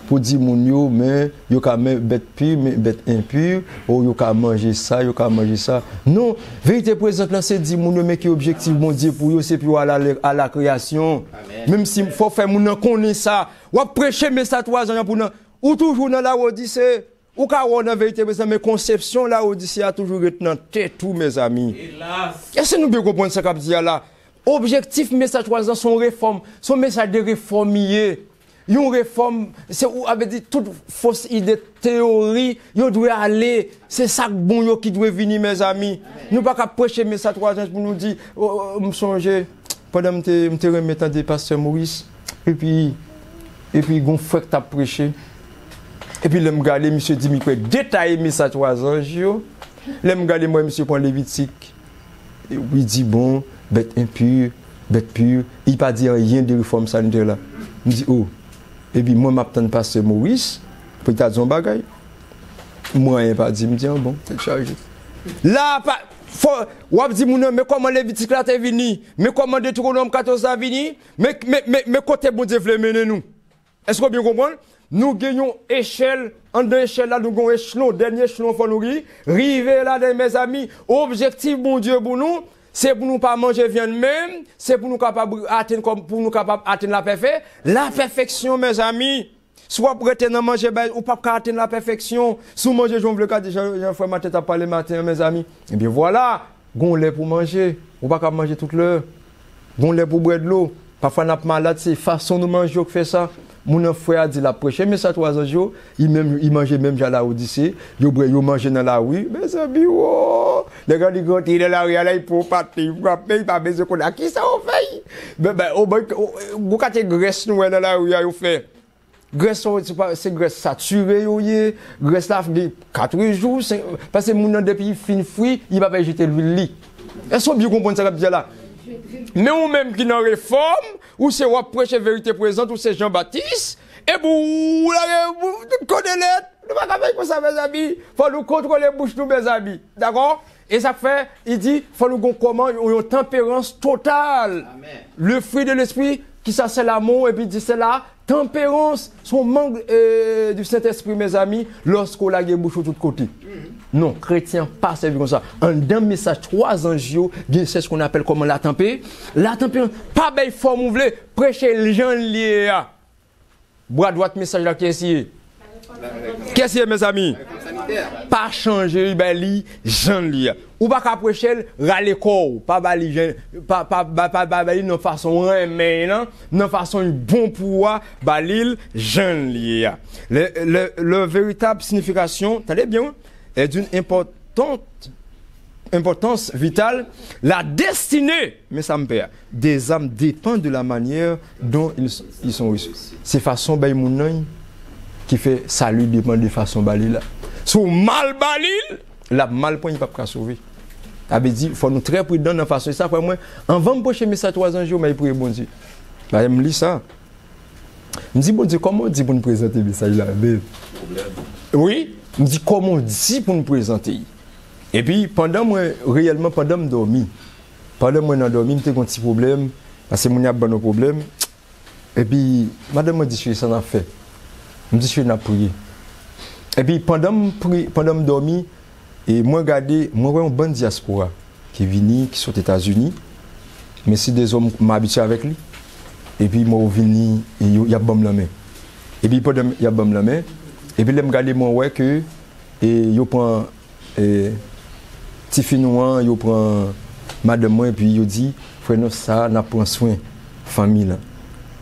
pour dire mon yo, mais yo ka bête pure, mais bête impure, ou yo ka manger ça, yo ka manger ça. Non, vérité présente là c'est dire mon mais qui objectif mon Dieu pour yo c'est pour à la création. Amen. Même si faut faire mon connaît ça, ou prêcher message 3 ans pour nous ou toujours dans la Odyssée. Ou ka ou dans vérité mais conception là Odyssée a toujours été dans tête tout mes amis. Est-ce que nous bien comprendre ça qu'a dit là? Objectif message 3 ans son réforme, son message de réformier. une réforme, c'est où avait dit toute fausse idée, théorie, yo doit aller, c'est ça bon yo qui doit venir mes amis. Nous pas qu'à prêcher mais ça 3 ans pour nous dire me songer pendant me remettre des pasteur Maurice et puis gon frère t'a prêché. Et puis le me regarder monsieur dit me détailler mais ça 3 ans yo. Le me regarder moi monsieur prend Lévitique. Et oui dit bon, bête impure, bête pure, il pas dit rien de réforme sanitaire là. Me dit oh. Et puis moi m'attends pasteur Maurice pour t'a dit un bagage. Moi rien pas dit me dit bon, c'est chargé. Là ou dit mon mais comment Lévitique là t'es venu? Mais comment Deutéronome 14 a venu? Mais côté bon Dieu veut mener nous. Est-ce que vous bien comprendre? Nous gagnons échelle, en deux échelles là, nous gagnons échelon, dernier échelon faut nous river là, mes amis. Objectif, bon Dieu, pour nous, c'est pour nous pas manger viande même, c'est pour nous capable atteindre la perfection, mes amis. Soit pour être manger, ou pas atteindre la perfection. Si vous mangez, j'en veux le j'ai fait ma tête à parler matin, mes amis. Et bien voilà, gon lait pour manger, ou pas manger toute l'heure. Gon lait pour boire de l'eau. Parfois, on a malade, c'est façon de manger qui fait ça. Mon frère a dit la prochaine, mais ça 3 jours, il mangeait même à la Odyssée, il mangeait dans la rue, mais ça dit, oh, les gars, ils sont dans la rue, il faut partir, il pas besoin qu'on a qui ça on fait? Vous avez graisse dans la rue, il fait. Graisse, c'est graisse saturée, graisse là, 4 jours, parce que mon depuis fin fruit, il va pas jeter l'huile. Est-ce que vous comprenez ça que là? Mais ou même qui dans réforme, ou c'est ou prêcher vérité présente, ou c'est Jean-Baptiste, et vous connaissez nous pas faire comme ça, mes amis. Faut nous contrôler les bouches, mes amis. D'accord? Et ça fait, il dit, faut nous comment une tempérance totale. Amen. Le fruit de l'esprit, qui ça c'est l'amour, et puis il dit c'est la tempérance, son manque du Saint-Esprit, mes amis, lorsqu'on a les bouches de tous côtés. Non, chrétien, pas servi comme ça. En d'un message, 3 anges, c'est ce qu'on appelle comment la tempérance. La tempérance, pas belle forme, vous voulez, prêcher les gens liés. Bras droite, message là, qui est qu'est-ce que mes amis? Pas changer, bali, gens liés. Ou pas qu'à prêcher, râler corps, pas bali, pas bali, de façon mais non, façon bon pouvoir, balil, gens liés. Le véritable signification, t'allez bien? Est d'une importance vitale, la destinée, mais ça me perd, des âmes dépend de la manière dont ils sont reçus. C'est façon baïmounan qui fait salut dépend de façon balil. Sous mal balil, la mal point il pas sauver. Ça veut dire faut nous très prudent dans façon ça pour moi avant me prochain message 3 ans mais pour bon Dieu. Bah me lit ça. Me dit bon Dieu comment on dit pour nous présenter le message là? Oui. Je me dis comment on dit pour nous présenter. Et puis, pendant moi dormi, pendant moi dormi, j'avais un petit problème, parce que moi j'ai un problème. Et puis, madame m'a dit que ça n'a fait. Je me dis que je n'ai prié. Et puis, pendant me dormi, et moi regardé, moi j'ai une bonne diaspora qui est venue, qui sont aux États-Unis. Mais c'est des hommes qui m'habituent avec lui. Et puis, moi je venu, et il y a bon la main. Et puis, pendant il y a bon la main. Et puis, je me regarde moi que je prends petit noir, je prends madame moi et puis je dis frère nous ça n'a prend soin famille.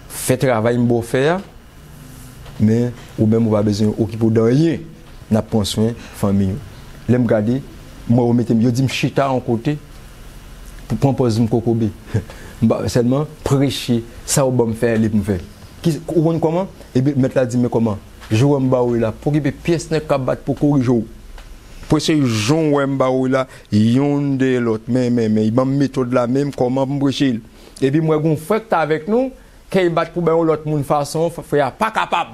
Fait travail m'bo faire mais ou même on pas besoin occuper de rien, n'a prend soin famille. Je me regarde moi je dis chita en côté pour proposer kokobé. Seulement prêcher ça au bon faire les me faire. Comment et puis mettre là dit mais comment je vais là pour que les pièces ne cabattent pour corriger. Pour ces gens qui là, ils ont de l'autre, mais ils ont une méthode la même, comment prêcher. Et puis moi, mon frère qui est avec nous, qui bat pour l'autre monde façon, frère pas capable.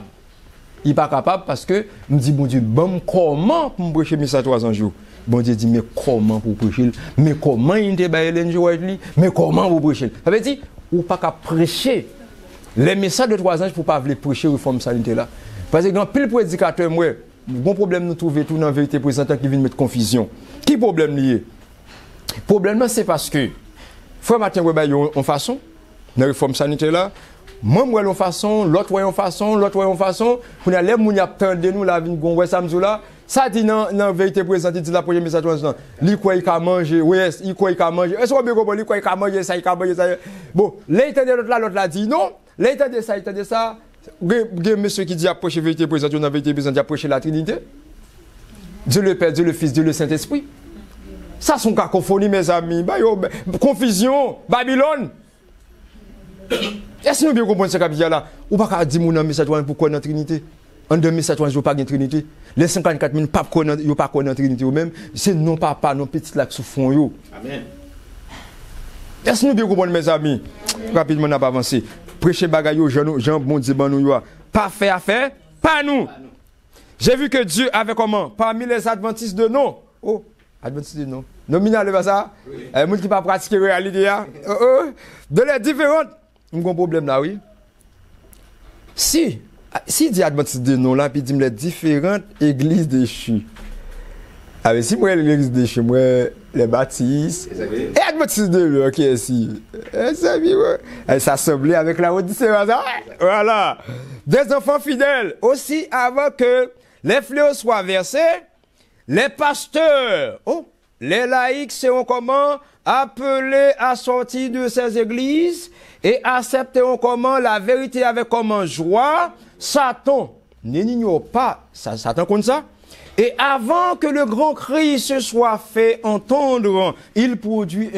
Il n'est pas capable parce que me dit bon Dieu, bon comment pour prêcher mais ça 3 jours. Bon Dieu dit mais comment pour prêcher, mais comment il te bailler l'enjeu mais comment vous prêcher. Ça veut dire ou pas qu'à prêcher. Les messages de 3 ans pour pas vouloir prêcher réforme sanitaire là. Parce que quand pile prédicateur moi, bon problème nous trouver tout dans la vérité présentant qui vient mettre confusion. Qui problème lié? Problème c'est parce que frère Martin en façon dans réforme sanitaire là, moi en façon, l'autre en façon, pour aller moun y attendre nous la vinn gon samedi là, ça dit dans vérité présente dit la prochaine message là. Li quoi il ka manger, oui, il quoi il ka manger. Est-ce qu'on bien comprendre li quoi il ka manger ça, il ka manger ça. Bon, l'autre là dit non, l'autre de ça, Il y a monsieur qui dit approcher la vérité présente, la vérité présente, approcher la Trinité. Dieu le Père, Dieu le Fils, Dieu le Saint-Esprit. Ça, c'est une cacophonie, mes amis. Confusion, Babylone. Est-ce que nous bien comprenons ce qu'il y a là? Ou pas dire mon message pourquoi dans la Trinité? En 2007, je n'ai pas de Trinité. Les 54 000 papes ne pas dans la Trinité eux-mêmes. C'est non papa, non petit lac sous fond. Amen. Est-ce que nous bien comprenons, mes amis? Rapidement, on n'a pas avancé. Prêcher bagaille aux gens, bon Dieu, pas fait affaire, pas nous. J'ai vu que Dieu avait comment? Parmi les adventistes de non. Oh, adventistes de non. Nominal, c'est ça? Les gens qui ne pas pratiquer la réalité. De les différentes. Il y a un problème là, oui. Si dit adventistes de non là, puis dit les différentes églises déchues. Ah, si moi, l'église déchue, moi, les baptistes. Et adventistes de l'eau, ok, si. Ça s'assemblait avec la Odyssée. Voilà. Des enfants fidèles. Aussi, avant que les fléaux soient versés, les pasteurs, les laïcs seront comment? Appelés à sortir de ces églises et accepteront comment la vérité avec comment joie. Satan n'ignore pas, Satan comme ça. Et avant que le grand cri se soit fait entendre, il produit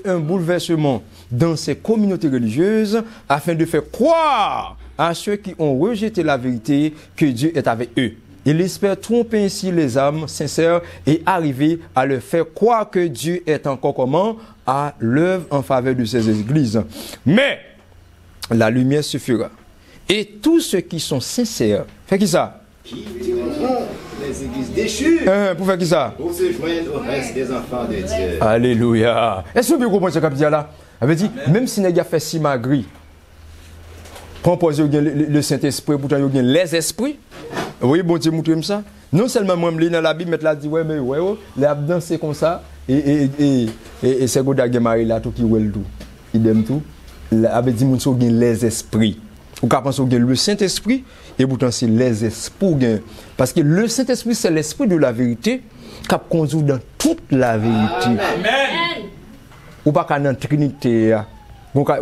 un bouleversement dans ces communautés religieuses afin de faire croire à ceux qui ont rejeté la vérité que Dieu est avec eux. Il espère tromper ainsi les âmes sincères et arriver à leur faire croire que Dieu est encore comment? À l'œuvre en faveur de ces églises. Mais la lumière suffira. Et tous ceux qui sont sincères, fait qui ça? Qui diront les églises déchues Pour faire qui ça? pour se joindre au reste des enfants de Dieu. Alléluia. Est-ce que vous comprenez ce que je là? Elle dit, même si les gars fait si magri, composé le Saint-Esprit, pourtant il y a les esprits. Oui, bon Dieu, montre ça. Non seulement moi, je dans la Bible, mais là, dit, ouais, mais ouais, les abdans, c'est comme ça. Et c'est que Dague Marie là, tout qui est tout. Il aime tout. Il avait dit, mon Dieu, les esprits. Ou qu'à penser que le Saint-Esprit, et pourtant c'est les esprits. Parce que le Saint-Esprit, c'est l'esprit de la vérité qui conduit dans toute la vérité. Amen. Ou pas qu'à la Trinité. Ou pas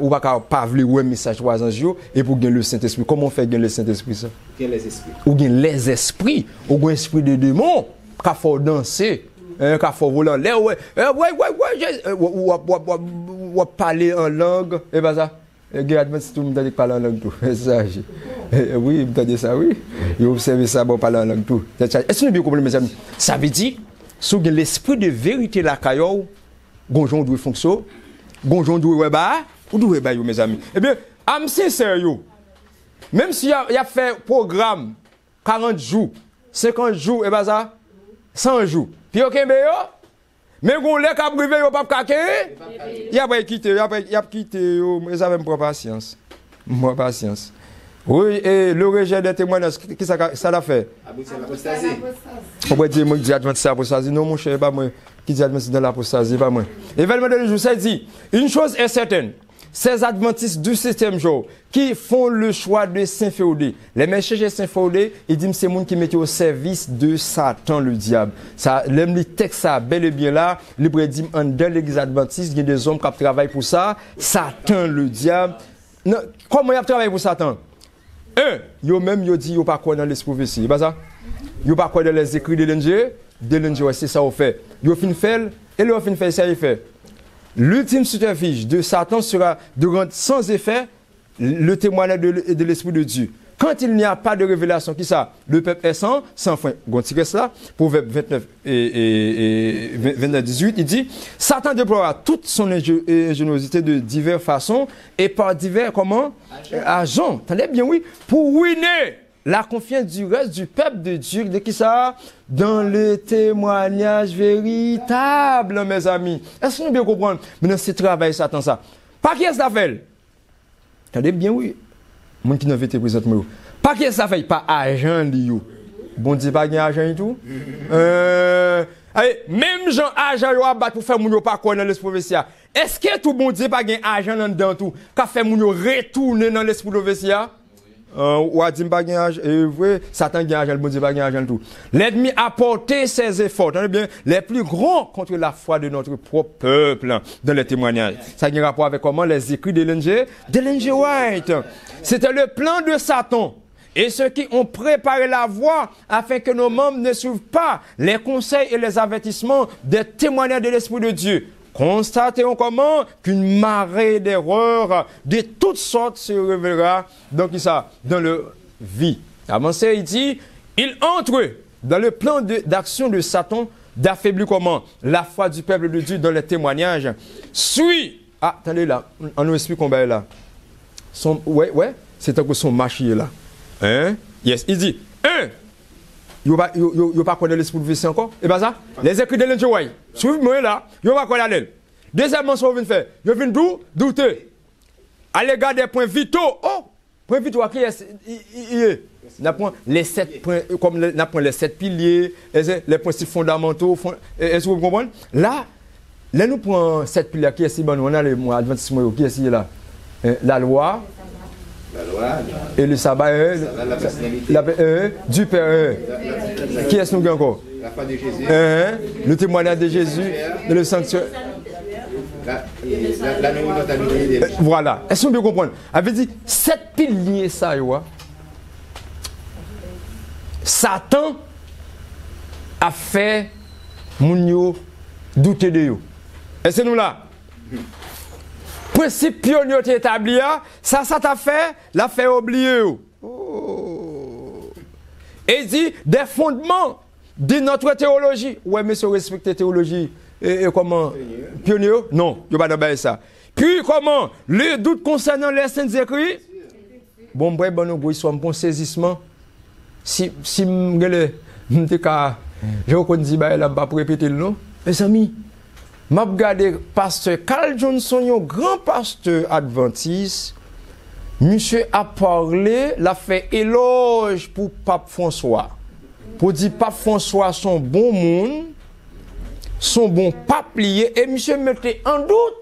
pas vouloir un message trois anges et pour gagner le Saint-Esprit. Comment on fait gagner le Saint-Esprit ça? Quels les esprits? Ou gagner les esprits, ou gagner l'esprit de démon, qu'a faut danser, qu'a faut voler l'air, ou parler en langue, et pas ça. Regarde, si tout le monde parle en langue tout. Ça, oui, vous avez ça, oui. Vous observez ça, bon, parler en langue tout. Est-ce que vous bien compris, mes amis? Ça veut dire, si vous avez l'esprit de vérité la caillou, gonjon doit fonctionner, gonjon doit ou doit mes amis. Eh bien, I'm sincère, même si y a fait programme 40 jours, 50 jours, et ben ça, 100 jours. Puis ok, mais on l'a qu'à privé, on pas caquer. Il a pas quitté, il a quitté, mais ça même pas patience. Moi patience. Oui, et le rejet des témoignages, qu'est-ce que ça l'a fait? Aboutir à l'apostasie. On peut dire, moi, je dis adventiste l'apostasie. Non, mon cher, pas moi. Qui dit adventiste dans l'apostasie, pas moi. Événement de jour, ça dit, une chose est certaine. Ces adventistes du 7e jour qui font le choix de s'inféoder. Les messages s'inféoder, ils disent que c'est les gens qui mettent au service de Satan, le diable. Ça, le texte, ça, bel et bien là, le prédit dans l'église adventiste, il y a des hommes qui travaillent pour ça. Satan, le diable. Non, comment ils travaillent pour Satan? Yo même yo dit yo pas quoi dans les prophéties, pas ça? Yo pas quoi dans les écrits de l'NG, c'est ça au fait. Yo fin fait et le fin fait ça il fait. L'ultime subterfuge de Satan sera de rendre sans effet le témoignage de l'Esprit de Dieu. Quand il n'y a pas de révélation, qui ça? Le peuple est sans fin. Gontiques là, Proverbe 29 et 29-18, il dit, Satan déploiera toute son ingéniosité de diverses façons et par divers, agents. Attendez bien, oui, pour ruiner la confiance du reste du peuple de Dieu, de qui ça? Dans le témoignage véritable, mes amis. Est-ce que nous bien comprendre? Maintenant, c'est travail, Satan, ça. Pas qui est-ce que ça fait? Attendez bien, oui. Mon qui n'a pas été présent, pas qui est-ce que ça fait? Pas agent, liyo. Bon Dieu, pas agent et tout. Allez, même Jean agent, yo abat pour faire moun yo pas quoi dans l'esprit prophétia. Est-ce que tout bon Dieu pas agent là dedans tout? Qu'a fait moun yo retourner dans l'esprit prophétia? ou a dit pas gain argent, et vrai, Satan gain argent, le bon Dieu pas gain argent tout. L'ennemi a porté ses efforts, entendez bien, les plus grands contre la foi de notre propre peuple dans les témoignages. Ça a un rapport avec comment les écrits d'Ellen G. White. C'était le plan de Satan. Et ceux qui ont préparé la voie afin que nos membres ne suivent pas les conseils et les avertissements des témoignages de l'Esprit de Dieu. Constatons comment qu'une marée d'erreurs de toutes sortes se révélera dans leur vie. Avancé, il dit, il entre dans le plan d'action de Satan d'affaiblir comment la foi du peuple de Dieu dans les témoignages. Attendez là, on nous explique combien là. C'est un peu son marché là. Hein? Yes, il dit, il ne pas connaître l'esprit de vie encore. Et bien ça, les écrits de l'Injouaï, suivez-moi là, il ne pas connaître l'elle. Deuxièmement, ce qu'on vient faire, il vient douter. À l'égard des points vitaux, points vitaux, qui est on apprend les 7 points, comme on apprend les 7 piliers, les principes fondamentaux. Est-ce que vous comprenez? Là, nous prenons 7 piliers qui est ici, on a les mots adventistes qui est ici là. La loi. Et le sabbat, la personnalité. Du Père. Qui est-ce nous encore? La foi de Jésus. Le témoignage de Jésus, le sanctuaire. L'anonymat. Voilà. Est-ce que vous bien comprendre? Avait dit 7 piliers ça, Satan a fait moun douter de yo. Est-ce que nous là? Principe pionnier établi, ça t'a fait, l'a fait oublier. Et dit des fondements de notre théologie. Ouais, monsieur, respecte la théologie. Et comment? Pionnier? Non, il n'y a pas de ça. Puis comment? Le doute concernant les saints écrits. Bon, nous sommes bon saisissement. Si je reconnais là, pas pour répéter le nom. Mes amis, m'a regardé pasteur Carl Johnson, un grand pasteur adventiste. Monsieur a parlé, l'a fait éloge pour Pape François. Pour dire Pape François son bon monde, son bon pape lié, et monsieur mettait en doute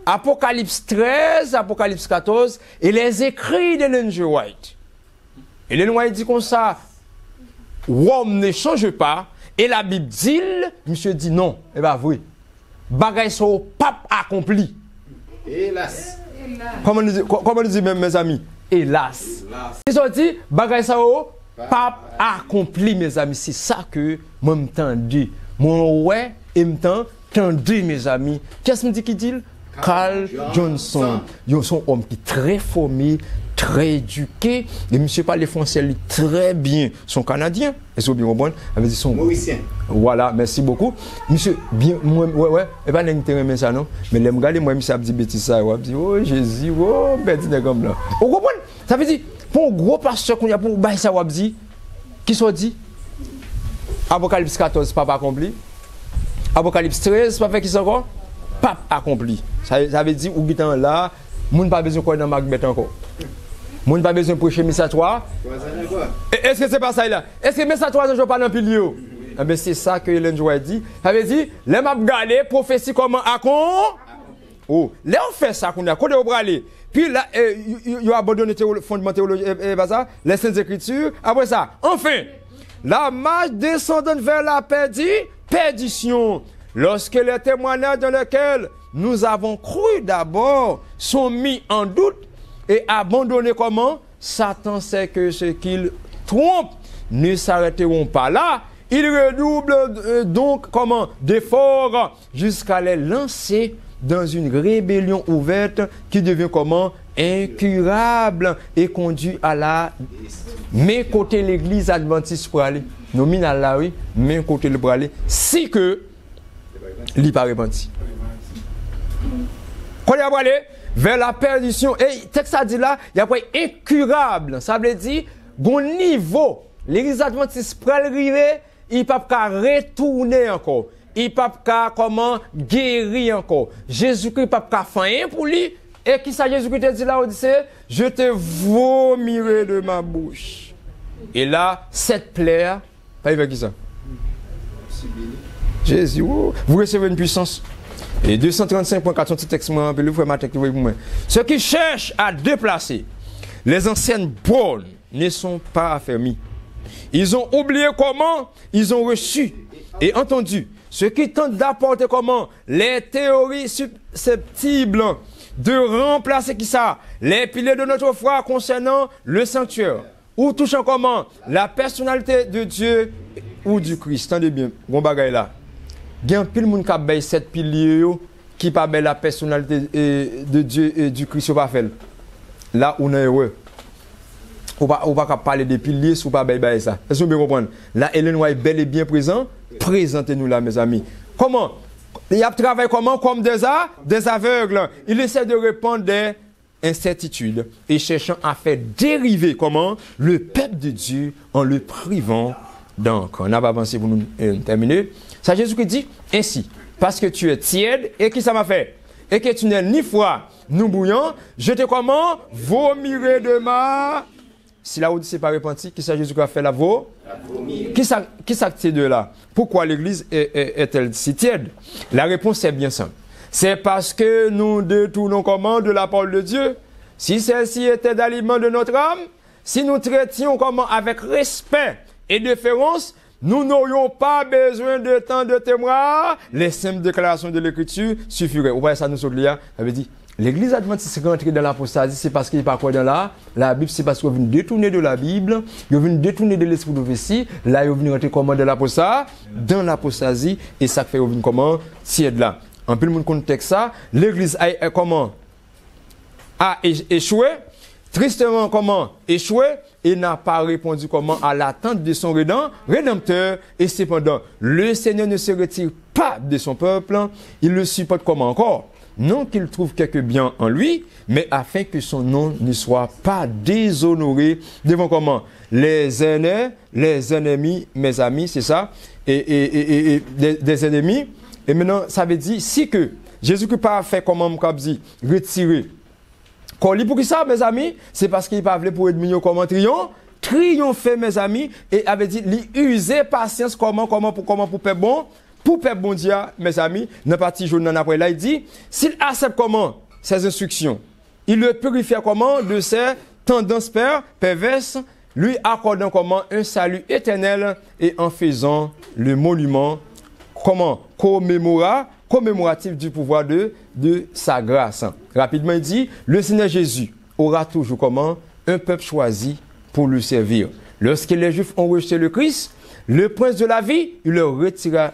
Apocalypse 13, Apocalypse 14 et les écrits d'Ellen G. White. Ellen White dit comme ça, Rome ne change pas, et la Bible dit, monsieur dit non, et bien oui. Bagay so pape accompli. Hélas. Comment nous dit même mes amis? Hélas. Ils ont dit, bagay so pape accompli, mes amis. C'est ça que moi m'entendais. Mon ouais, et m'entendais, mes amis. Qu'est-ce que me dit qui dit? Carl Johnson. Ils sont un homme qui est très formé, très éduqué. Et monsieur parle français très bien. Ils sont canadiens. Est-ce que vous comprenez? Ils sont Mauricien. Voilà, merci beaucoup. Monsieur, bien, ouais, et pas n'intérêt ça non. Mais les regarder moi, monsieur a dit bêtise ça, ouais, dit oh Jésus, oh bêtise comme là. Vous comprenez? Ça veut dire pour un gros pasteur qu'on y a pour bailler ça, ouais, dit qui soit dit Apocalypse 14 pas accompli. Apocalypse 13 pas fait qui encore? Pas accompli. Ça veut dire ou gitan là, moun pas besoin quoi dans Macbeth encore. Moun pas besoin prêcher message 3. Est-ce que c'est pas ça là? Est-ce que message 3 je pas dans pilier? Eh bien, c'est ça que Ellen G. White dit. Ça veut dire, les m'a regardé prophétie comment à con. Oh, là on fait ça qu'on a côté au bralé. Puis là il a abandonné le fondement théologique et ça, les saintes écritures. Après ça, enfin, la marche descendante vers la perdition. Lorsque les témoignages dans lesquels nous avons cru d'abord sont mis en doute et abandonnés comment? Satan sait que ce qu'il trompe ne s'arrêteront pas là. Il redouble donc comment d'efforts jusqu'à les lancer dans une rébellion ouverte qui devient comment incurable et conduit à la main côté l'église adventiste pour aller nominal là oui main côté le pour aller si que il pas repenti. Quand il va aller vers la perdition et texte ça dit là il y a pas incurable ça veut dire bon niveau l'église adventiste pour arriver il ne peut pas retourner encore. Il ne peut pas comment guérir encore. Jésus-Christ ne peut pas faire rien pour lui. Et qui ça Jésus-Christ te dit là, Odyssée? Je te vomirai de ma bouche. Et là, cette plaie, pas avec qui ça? Jésus, oh, vous recevez une puissance. Et 235.4 texte moi, vous frère Matek, vous moi. Ceux qui cherchent à déplacer les anciennes bornes ne sont pas affermies. Ils ont oublié comment ils ont reçu et entendu ce qui tente d'apporter comment les théories susceptibles de remplacer qui ça les piliers de notre foi concernant le sanctuaire ou touchant comment la personnalité de Dieu ou du Christ. Tendez bien, bon bagay là. Il y a un pile monde qui a bay sept piliers qui pas bay la personnalité de Dieu et du Christ pas fait. Là on est heureux. On va pas parler des piliers si on pas bay ça. Est-ce que vous comprenez? Là Hélène est bel et bien présent. Présentez-nous là mes amis. Comment? Il a travaillé comment? Comme des aveugles. Il essaie de répondre des incertitudes et cherchant à faire dériver comment? Le peuple de Dieu en le privant d'encre. On a pas avancé pour nous terminer. Ça Jésus qui dit ainsi, parce que tu es tiède et qui ça m'a fait? Et que tu n'es ni froid, ni bouillant, je te comment? Vomirai de ma... Si la Odyssée n'est pas repentie, qui ça Jésus qui a fait la voix? Qui ça c'est de là? Pourquoi l'Église est-elle si tiède? La réponse est bien simple. C'est parce que nous détournons comment de la parole de Dieu? Si celle-ci était d'aliment de notre âme, si nous traitions comment avec respect et déférence, nous n'aurions pas besoin de tant de témoins. Les simples déclarations de l'Écriture suffiraient. Vous voyez ça, nous sommes là, ça veut dire, l'Église adventiste est rentrée dans l'apostasie, c'est parce qu'il n'est pas quoi dans la Bible, c'est parce qu'ils viennent détourner de la Bible, ils viennent détourner de l'esprit de prophétie, là ils viennent rentrer comment dans l'apostasie, et ça fait venir comment tiède là. En plus, le contexte ça, l'Église a échoué, tristement comment échoué, et n'a pas répondu comment à l'attente de son rédempteur, et cependant, le Seigneur ne se retire pas de son peuple, il le supporte comment encore? Non qu'il trouve quelque bien en lui, mais afin que son nom ne soit pas déshonoré devant comment? Les ennemis, mes amis, c'est ça, et des ennemis. Et maintenant, ça veut dire, si que Jésus qui pas fait comment on dit, retirer. Quand il pour qui ça, mes amis? C'est parce qu'il pas voulu pour être mignon comment triompher, mes amis, et avait dit, user patience comment pour faire bon. Pour faire bon Dieu, mes amis, dans la partie journal après là, il dit, s'il accepte comment ses instructions, il le purifie comment de ses tendances perverses, lui accordant comment un salut éternel et en faisant le monument comment commémoratif du pouvoir de sa grâce. Rapidement, il dit, le Seigneur Jésus aura toujours comment un peuple choisi pour le servir. Lorsque les Juifs ont rejeté le Christ, le prince de la vie, il leur retira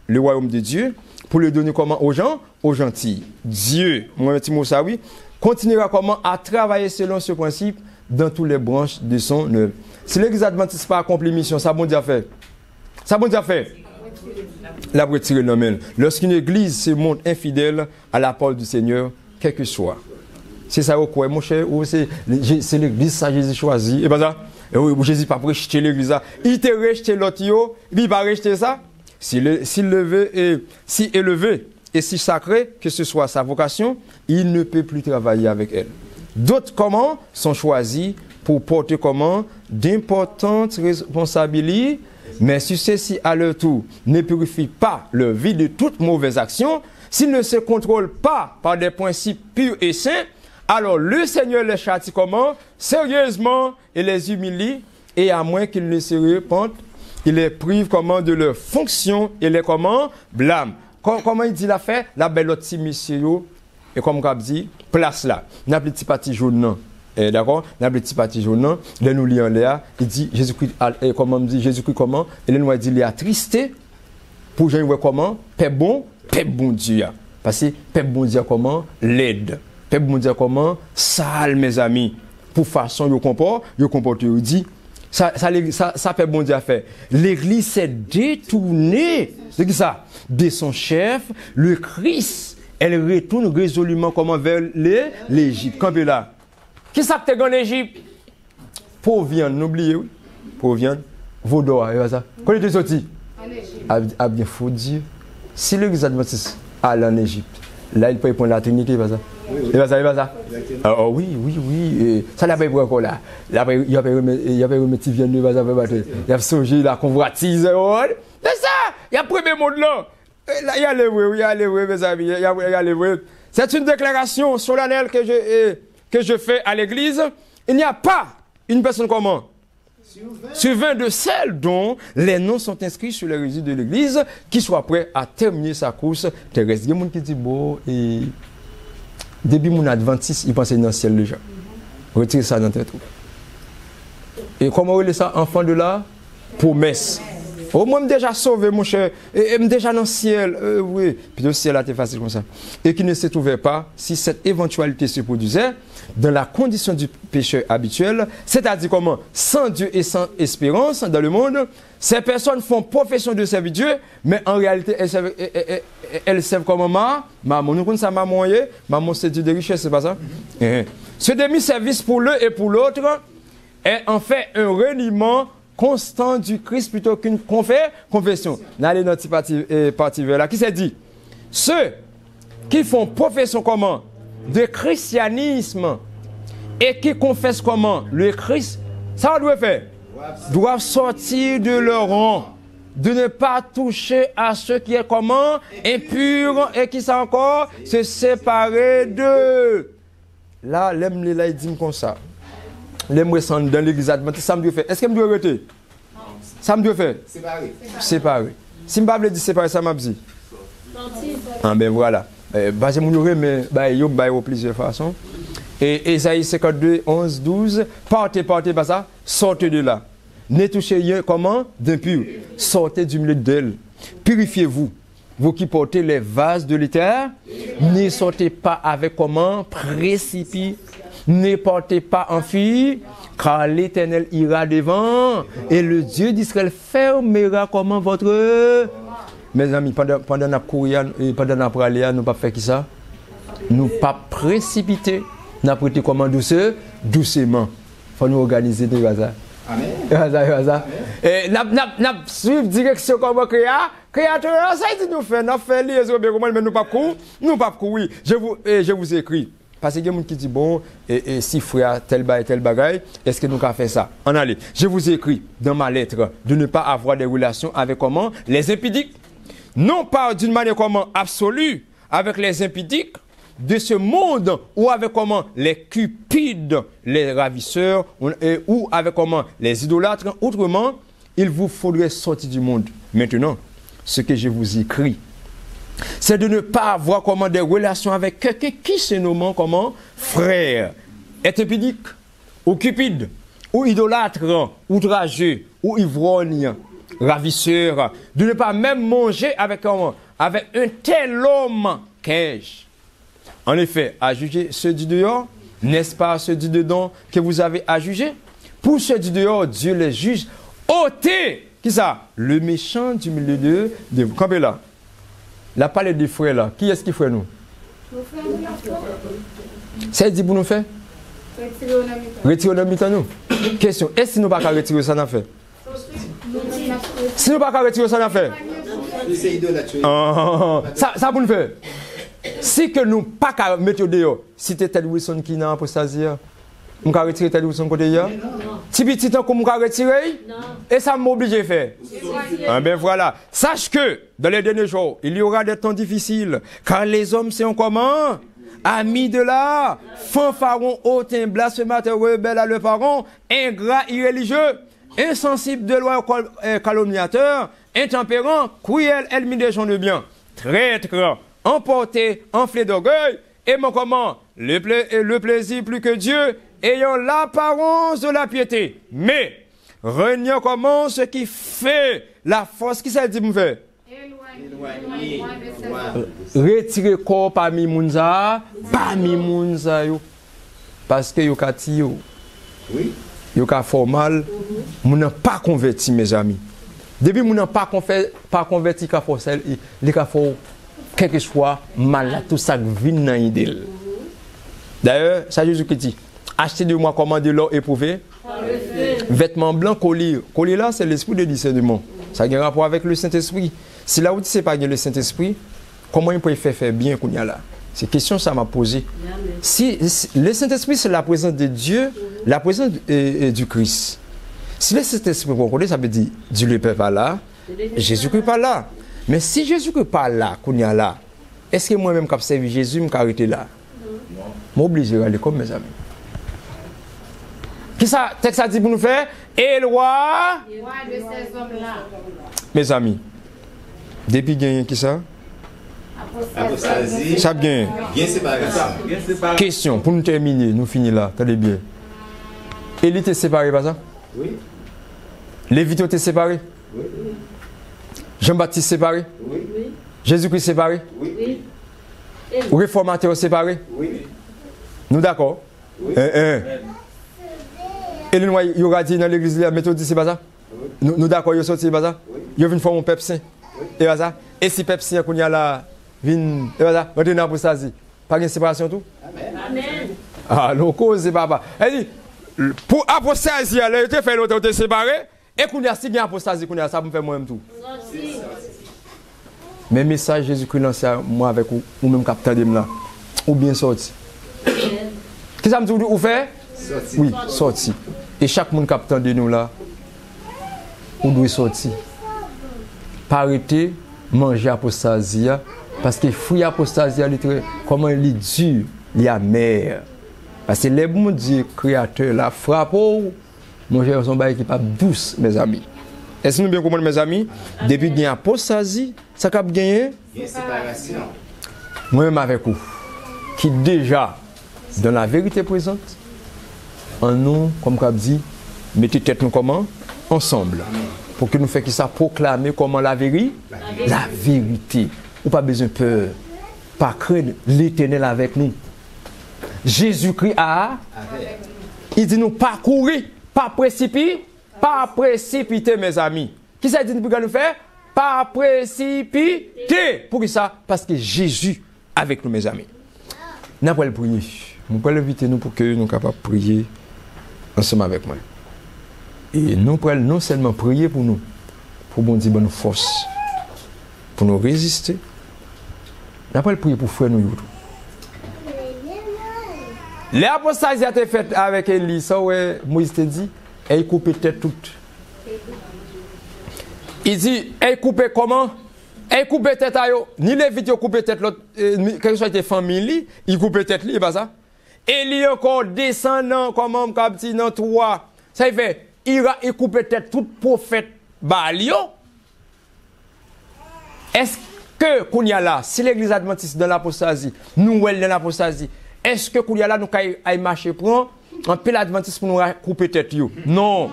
le royaume de Dieu pour le donner comment aux gens, aux gentils. Dieu, mon petit Moussaoui, continuera comment à travailler selon ce principe dans toutes les branches de son œuvre. Si l'Église adventiste n'a pas accompli mission, ça bon Dieu fait. Ça bon Dieu fait. La retirer l'homme. Lorsqu'une Église se montre infidèle à la parole du Seigneur, quel que soit. C'est ça au quoi, mon cher, ou c'est l'Église ça Jésus choisi. Et pas ça. Et oui, Jésus pas rejeter l'Église là. Il te rejeté l'autre il va rejeter ça. Si élevé et si sacré que ce soit sa vocation, il ne peut plus travailler avec elle. D'autres comment sont choisis pour porter comment d'importantes responsabilités, mais si ceux-ci à leur tour ne purifient pas leur vie de toute mauvaise action, s'ils ne se contrôlent pas par des principes purs et saints, alors le Seigneur les châtie comment? Sérieusement et les humilie, et à moins qu'ils ne se repentent, il les prive comment de leur fonction et les comment blâme. Comment il dit la fait? La belle petit monsieur, et comme on dit, place là. N'a petit parti jaune, d'accord? N'a petit parti jaune, là nous lisons là, il dit Jésus-Christ, comment on dit Jésus-Christ comment? Et là nous dit il est attristé pour je vois comment? Père bon Dieu. Parce que Père bon Dieu comment? L'aide. Père bon Dieu comment? Sale mes amis. Pour façon yo comporte, il dit ça fait bon Dieu à faire. L'Église s'est détournée de son chef, le Christ. Elle retourne résolument comment vers l'Égypte. Quand là, qui ça que tu en Égypte? Pour viande, n'oubliez, oui. Pour viande, Vaudois, et ça. Quand il est sorti? Ah bien, faut dire. Si l'Église adventiste allait en Égypte, là, il peut répondre à la Trinité, pas ça? Il va ça. Oui. Et ça n'a pas été encore là. Il y avait une petite viande, il y a songé la convoitise. C'est ça. Il y a le premier monde là. Il y a les vrais, mes amis. Il y a les vrais. C'est une déclaration solennelle que je fais à l'Église il n'y a pas une personne comment sur 20 de celles dont les noms sont inscrits sur les registres de l'Église qui soit prêt à terminer sa course terrestre. Il y a des gens qui disent, bon, et depuis mon adventiste, il pense dans le ciel déjà. Retirez ça dans tête. Et comment on ça, enfant de la promesse. Oh, moi, je suis déjà sauvé, mon cher. Et je suis déjà dans le ciel. Oui. Puis le ciel a été facile comme ça. Et qui ne se trouvait pas, si cette éventualité se produisait, dans la condition du pécheur habituel, c'est-à-dire comment, sans Dieu et sans espérance dans le monde, ces personnes font profession de servir Dieu, mais en réalité, elles servent comme maman. Nous connaissons ça, maman, c'est Dieu de richesse, c'est pas ça? Ce demi-service pour l'un et pour l'autre est en fait un reniement constant du Christ plutôt qu'une confession. N'allez dans cette partie là. Qui s'est dit? Ceux qui font profession comment? De christianisme et qui confessent comment? Le Christ, ça doit faire? Doivent sortir de leur rang, de ne pas toucher à ce qui est comment? Impur et qui ça encore? Se séparer d'eux. Là, l'aime les dit comme ça. L'aime descendre dans l'église adventiste, ça me doit faire. Est-ce que me doit arrêter? Ça me doit faire? Séparer. Si je ne veux pas dire séparer, ça m'a dit. Ah ben voilà. Basé mon aurait, mais il y a plusieurs façons. Et Ésaïe 52, 11, 12. Partez, pas ça. Sortez de là. Ne touchez rien comment? D'impur. Sortez du milieu d'elle. Purifiez-vous. Vous qui portez les vases de l'éther, ne sortez pas avec comment? Précipit. Ne portez pas en fuite, car l'Éternel ira devant, et le Dieu d'Israël fermera comment votre... Mes amis, pendant notre courrier et pendant notre aller, nous ne pas faire qui ça? Nous ne pas précipiter, nous prêter comment doucement. Il faut nous organiser des hasards. Amen. Et nous suivre direction comme créateur, ça dit nous faire, nous faire liaison, mais nous pas courir. Je vous écris. Parce qu'il y a des gens qui disent, bon, et si frère, tel bagaille, est-ce que nous avons fait ça? En allez, je vous écris dans ma lettre de ne pas avoir des relations avec comment? Les impudiques. Non pas d'une manière comment? Absolue, avec les impudiques de ce monde, ou avec comment? Les cupides, les ravisseurs, ou avec comment? Les idolâtres. Autrement, il vous faudrait sortir du monde. Maintenant, ce que je vous écris, c'est de ne pas avoir comment des relations avec quelqu'un qui se nomme comment frère, est impudique, ou cupide, ou idolâtre, outrageux, ou ivrogne, ravisseur, de ne pas même manger avec comment? Avec un tel homme qu'ai-je. En effet, à juger ceux du dehors, n'est-ce pas ceux du dedans que vous avez à juger? Pour ceux du dehors, Dieu les juge. Ôtez, qui ça? Le méchant du milieu de vous. Campez là. La palette des frères là, qui est-ce qui fait nous? C'est dit pour nous faire? Retirer au mi-temps nous. Question, est-ce que nous ne pouvons pas retirer ça dans fait? Si nous ne pouvons pas retirer ça dans fait? Ça pour nous faire? Si que nous ne pouvons pas mettre dehors, si c'est Ted Wilson qui n'a pas apostasie, nous pouvons retirer Ted Wilson côté là? Si petit temps qu'on peut retirer, et ça m'oblige à faire. Ah ben voilà. Sache que dans les derniers jours, il y aura des temps difficiles, car les hommes sont comment? Amis de la fanfaron, hautain, blasphémateur, rebelle à leurs parents, ingrats, irréligieux, insensibles de loi, calomniateurs, intempérants, cruels, ennemis des gens de bien, traîtres, emportés, enflés d'orgueil, aimant comment? Le plaisir plus que Dieu, ayant l'apparence de la piété, mais reniant comment ce qui fait la force, qui ça dit me faire? Retirer corps parmi Mounza, yo. Parce que yo kati yo. Oui. Yo ka formal, moun n'a pas converti mes amis. Depuis moun n'a pas converti ka forcel, il ka faut quelque chose mal tout ça vient dans idée. D'ailleurs, ça Jésus qui dit, achetez de moi commandez l'or éprouvé. Vêtements blancs, collier. Collier là, c'est l'esprit de discernement. Ça a un rapport avec le Saint-Esprit. Si là où tu sais pas le Saint-Esprit, comment il peut faire bien qu'on y a là? C'est question ça m'a posé. Si le Saint-Esprit c'est la présence de Dieu, la présence du Christ. Si le Saint-Esprit vous connaissez, ça veut dire Dieu ne peut pas là, Jésus-Christ pas là. Mais si Jésus-Christ pas là, qu'on y a là, est-ce que moi-même quand je servi Jésus, je vais arrêter là? M'oblige à aller comme mes amis. Qui ça, texte a dit pour nous faire? Et le roi de ces hommes-là. Mes amis, depuis gagné qui ça? Apostasie. Ça bien. Bien séparation. Question, pour nous terminer, nous finissons là, attendez bien. Élie était séparé, pas ça? Oui. Lévite était séparé? Oui. Jean-Baptiste séparé? Oui. Jésus-Christ séparé? Oui. Réformateur séparé? Oui. Nous d'accord? Oui. Et le il y aura dit dans l'église, la méthodiste, c'est pas ça? Oui. Nous d'accord, il y a sorti, c'est pas ça? Oui. Il y a une fois mon peuple saint. Et pas ça? Et si peuple saint, qu'on y a là, vient, et pas ça? Rentrer dans l'apostasie. Pas de séparation tout? Amen. Ah, non, cause, c'est pas. Elle dit, pour apostasie, elle a été fait l'autre, on séparé. Et qu'on y a si bien apostasie, qu'on y a ça, pour me faire moi-même tout. Mais message Jésus-Christ lancé à moi avec ou même capteur de là. Ou bien sorti. Qu'est-ce que ça me dit ou fait? Sorti. Oui, sorti. Et chaque monde capteur de nous là, on doit sortir. Pas arrêter manger apostasie parce que fruit apostasie comment il est dur, il est amer. Parce que les bons Dieu créateur la frappe manger son bail qui pas douce mes amis. Est-ce que nous bien comprendre mes amis? Depuis qu'il y a apostasie, ça cap gagné Bien séparation. moi-même avec vous qui déjà dans la vérité présente en nous comme cap dit mettez tête nous comment ensemble pour que nous fassions ça proclamer comment la vérité ou pas besoin de peur pas craindre l'Éternel avec nous. Jésus-Christ a il dit nous pas courir pas précipiter mes amis. Qui ça dit pour nous faire? Pas précipiter. Pour qui ça? Parce que Jésus avec nous mes amis. Nous allons prier. Nous allons inviter nous pour que nous soyons capables de prier ensemble avec moi. Et nous allons non seulement prier pour nous, pour bon Dieu bonne force, pour nous résister. Nous allons prier pour frère nous. L'apostasie a été faite avec Élie, ça ouais, Moïse te dit, elle coupe tête toute. Il dit, elle coupe comment? Elle coupe tête à yo. Ni les vidéos coupe tête l'autre, quelle que soit tes familles, il coupe tête li, pas ça? Élie encore descendant comment comme dit dans 3. Ça fait, il coupe tête tout prophète Balio. Est-ce que qu'on y a là, si l'église adventiste dans l'apostasie, nous elle dans l'apostasie, est-ce que qu'on y a là nous aille marcher pour un peu l'adventiste pour nous couper tête yo? Non.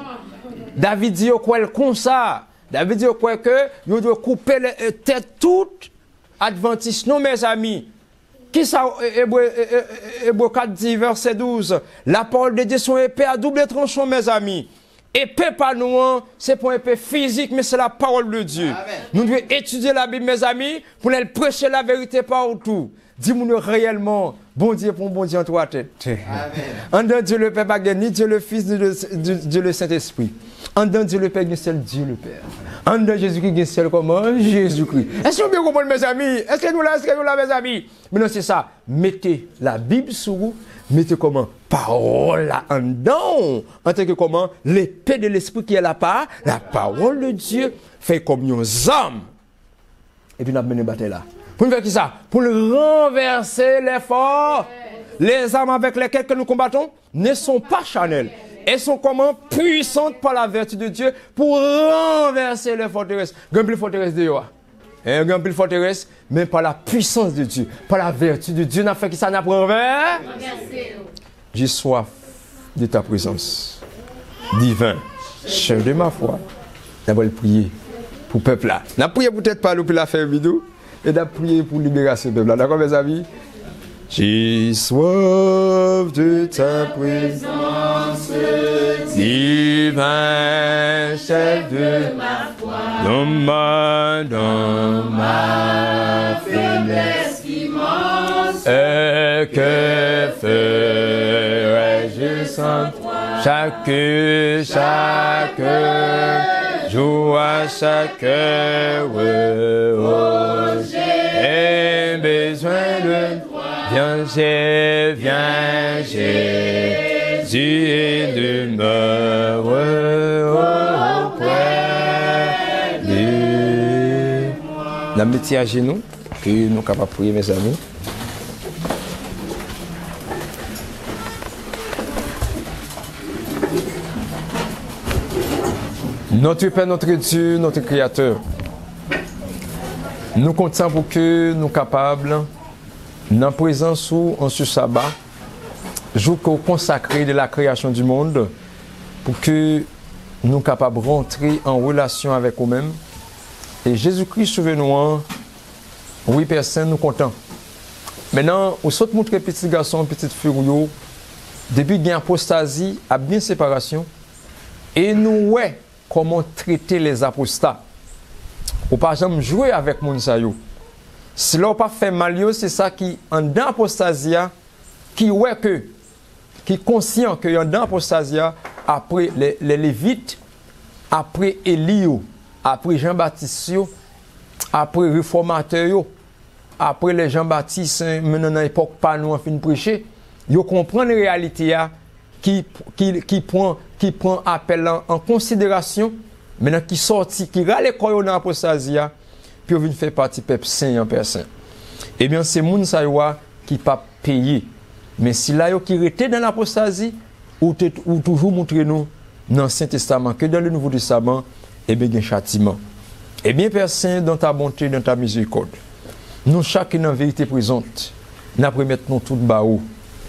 David dit quoi comme ça? David dit quoi que yo doit couper tête toute adventiste. Non mes amis. Qui ça Hébreux 4 dit verset 12. La parole de Dieu sont épée à double tranchant mes amis. Épée pas nous, c'est pas épée physique, mais c'est la parole de Dieu. Amen. Nous devons étudier la Bible, mes amis, pour aller prêcher la vérité partout. Dis-moi réellement, bon Dieu pour bon Dieu en trois têtes. En dedans Dieu le Père, pas ni Dieu le Fils, ni Dieu le Saint-Esprit. En dedans Dieu le Père, il seul Dieu le Père. En dedans Jésus-Christ, il seul comment? Jésus-Christ. Est-ce que vous bien comprenez, mes amis? Est-ce que nous là, mes amis? Mais non, c'est ça. Mettez la Bible sur vous. Mettez comment? Parole là en dedans. En tant que comment? L'épée de l'esprit qui est la parole de Dieu fait comme une âme. Et puis nous avons mené bataille là. Pour nous faire qui ça? Pour nous renverser les forts. Les armes avec lesquelles que nous combattons ne sont pas charnelles. Elles sont comment? Puissantes par la vertu de Dieu pour renverser les forteresses. Grand pile forteresse de Yoa. Un grand pile forteresse, mais par la puissance de Dieu, par la vertu de Dieu, n'a fait que ça n'a pas renversé. J'ai soif de ta présence divin, chef de ma foi. D'abord prier pour le peuple là. N'a prié peut-être pas pour la faire vidéo et d'abord prier pour libérer ce peuple là. D'accord mes amis? J'ai soif de ta présence divin, chef de ma foi. Dans ma faiblesse immense, et que ferais-je sans toi? Chaque jour, à chaque heure, j'ai besoin de toi. Viens Jésus, et demeure auprès de moi. La métier à genoux, que nous sommes capables de prier, mes amis. Notre Père, notre Dieu, notre Créateur, nous comptons pour que nous soyons capables, dans la présence ou en ce sabbat, jour consacré de la création du monde, pour que nous soyons capables de rentrer en relation avec nous-mêmes. Et Jésus-Christ, souvenez-nous, oui, personne, nous comptons. Maintenant, on saute montrer petit garçon, petite fille, depuis qu'il y a apostasie, à bien séparation, et nous, ouais, comment traiter les apostats. Ou par exemple, jouer avec moun sa yo. Si l'on pas fait mal, c'est ça qui, en dans apostasia, qui ouais que, qui est conscient que en dans apostasia, après les Lévites, après Élie, après Jean-Baptiste, après réformateur, après les Jean-Baptiste, maintenant dans l'époque pas nous en fin de prêcher, ils comprennent la réalité qui prend appel en considération, maintenant qui sortit, qui râle l'école dans l'apostasia, puis vient faire partie peuple saint en personne. Eh bien, c'est moun sa yo qui pas payé. Mais si là yo qui était dans l'apostasie, ou toujours montrer nous dans l'Ancien Testament que dans le Nouveau Testament, eh bien, il y a un châtiment. Eh bien, Père Saint, dans ta bonté, dans ta miséricorde, nous chacun dans la vérité présente, nous remettons nous tout bas haut.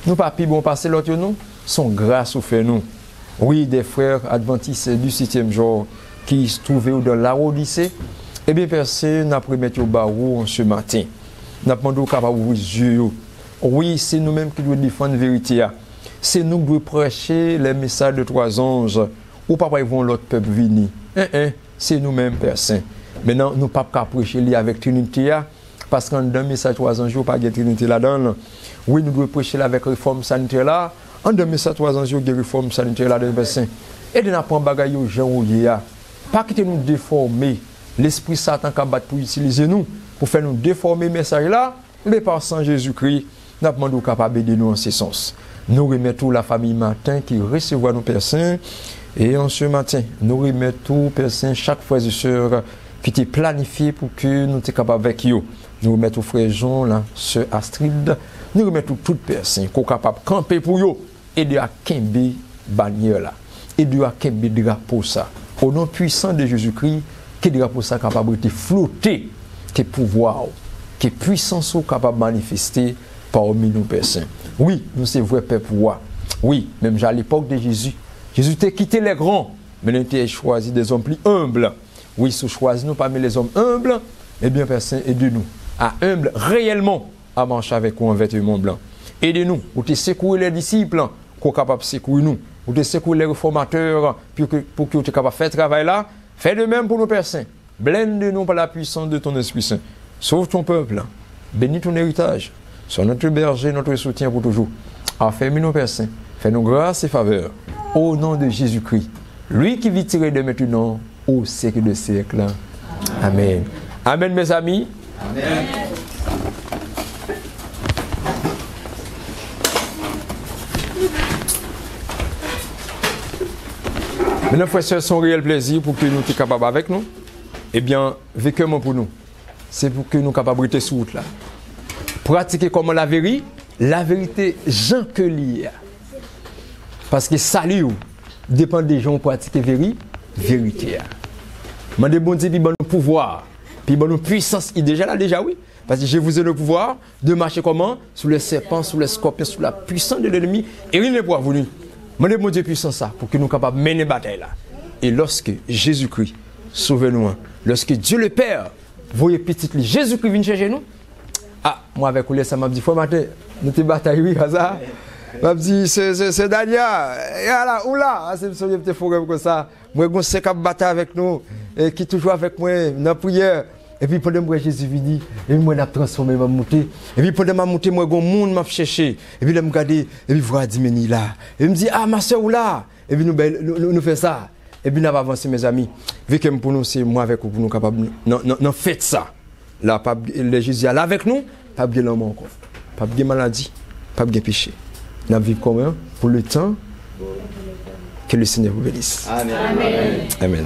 Nous pas plus bon passer l'autre nous, son grâce ou fait nous. Oui, des frères adventistes du 7e jour qui se trouvaient dans la Odyssée, eh bien, Père Saint, nous remettons au bas haut ce matin. Nous demandons capable d'ouvrir les yeux. Oui, c'est nous-mêmes qui devons défendre la vérité. C'est nous qui devons prêcher les messages de 3 anges. Ou pas ils vont l'autre peuple venir. C'est nous-mêmes, Père Saint. Maintenant, nous ne pouvons pas prêcher avec Trinité. Parce qu'en dans le message 3 anges, il n'y a pas de Trinité là-dedans. Oui, nous devons prêcher avec la réforme sanitaire là. En dans le message 3 anges, il y a une réforme sanitaire là-dedans, Père Saint. Et de nous prendre des choses aux gens. Pas quitter nous déformer. L'esprit Satan qui bat pour utiliser nous, pour faire nous déformer le message là. Mais par sang Jésus-Christ, nous demandons capable d'aider nous en ce sens. Nous remettons la famille Martin qui recevra nos Père Saint. Et en ce matin, nous remettons Père Saint chaque frère et sœur qui était planifié pour que nous soyons capables avec eux. Nous remettons frère Jean, là, sœur Astrid. Nous remettons tout Père Saint qui est capable de camper pour eux et de Kembe bannière là. Et de Kembe drapeau ça. Au nom puissant de Jésus-Christ, que drapeau ça capable de flotter, que pouvoir, que puissance capable de manifester parmi nous, Père Saint. Oui, nous sommes vrais peuple. Oui, même à l'époque de Jésus, Jésus t'a quitté les grands, mais il a choisi des hommes plus humbles. Oui, si nous choisissons parmi les hommes humbles, eh bien, Père Saint, aide-nous à humble réellement à marcher avec vous en vêtement blanc. Aidez-nous, ou te secouer les disciples, qu'on est capable de secouer nous, ou te secouer les réformateurs, pour que vous soyez capable de faire ce travail là. Fais de même pour nos Père Saint. Blende-nous par la puissance de ton Esprit Saint. Sauve ton peuple. Bénis ton héritage. Sois notre berger, notre soutien pour toujours. Affermis-nous, Père Saint. Fais-nous grâce et faveur. Au nom de Jésus-Christ. Lui qui vit tirer de maintenant au siècle de siècle. Amen. Amen, mes amis. Amen. Maintenant, frères et sœurs, c'est un réel plaisir pour que nous soyons capables avec nous. Eh bien, vécument pour nous. C'est pour que nous soyons capables de sur route là. Pratiquer comment la vérité, Jean que lire. Parce que salut dépend des gens qui pratiquent la vérité. Mandez bon Dieu, puis bon pouvoir, puis bon puissance. Il est déjà là, déjà oui. Parce que je vous ai le pouvoir de marcher comment? Sous les serpents, sous les scorpions, sous la puissance de l'ennemi. Et rien ne pourra venir. Mandez bon Dieu puissance ça pour que nous soyons capables de mener la bataille là. Et lorsque Jésus-Christ sauve-nous, lorsque Dieu le Père, voyez petit Jésus-Christ vient chercher nous. Ah, moi avec vous, ça m'a dit, faut matin, nous te bataille, oui, ça. M'a dit, c'est Dania, et là, ou là, c'est le soleil qui fait comme ça. Moi, je sais qu'il bataille avec nous, et qui toujours avec moi, dans la prière. Et puis pendant que Jésus vient, et moi, je transformé ma montée. Et puis pendant ma montée, moi, le monde m'a cherché. Et puis je me regarde, et puis voilà, dit, là. Et il me dit, ah, ma soeur, ou là. Et puis nous faisons ça. Et puis nous avons avancé, mes amis. Vu que pour nous, c'est moi avec vous, pour nous capables, non, faites ça. Là, le Jésus est là avec nous, pas de l'amour encore, pas de maladie, pas de péché. Nous vivons comme pour le temps que le Seigneur vous bénisse. Amen. Amen.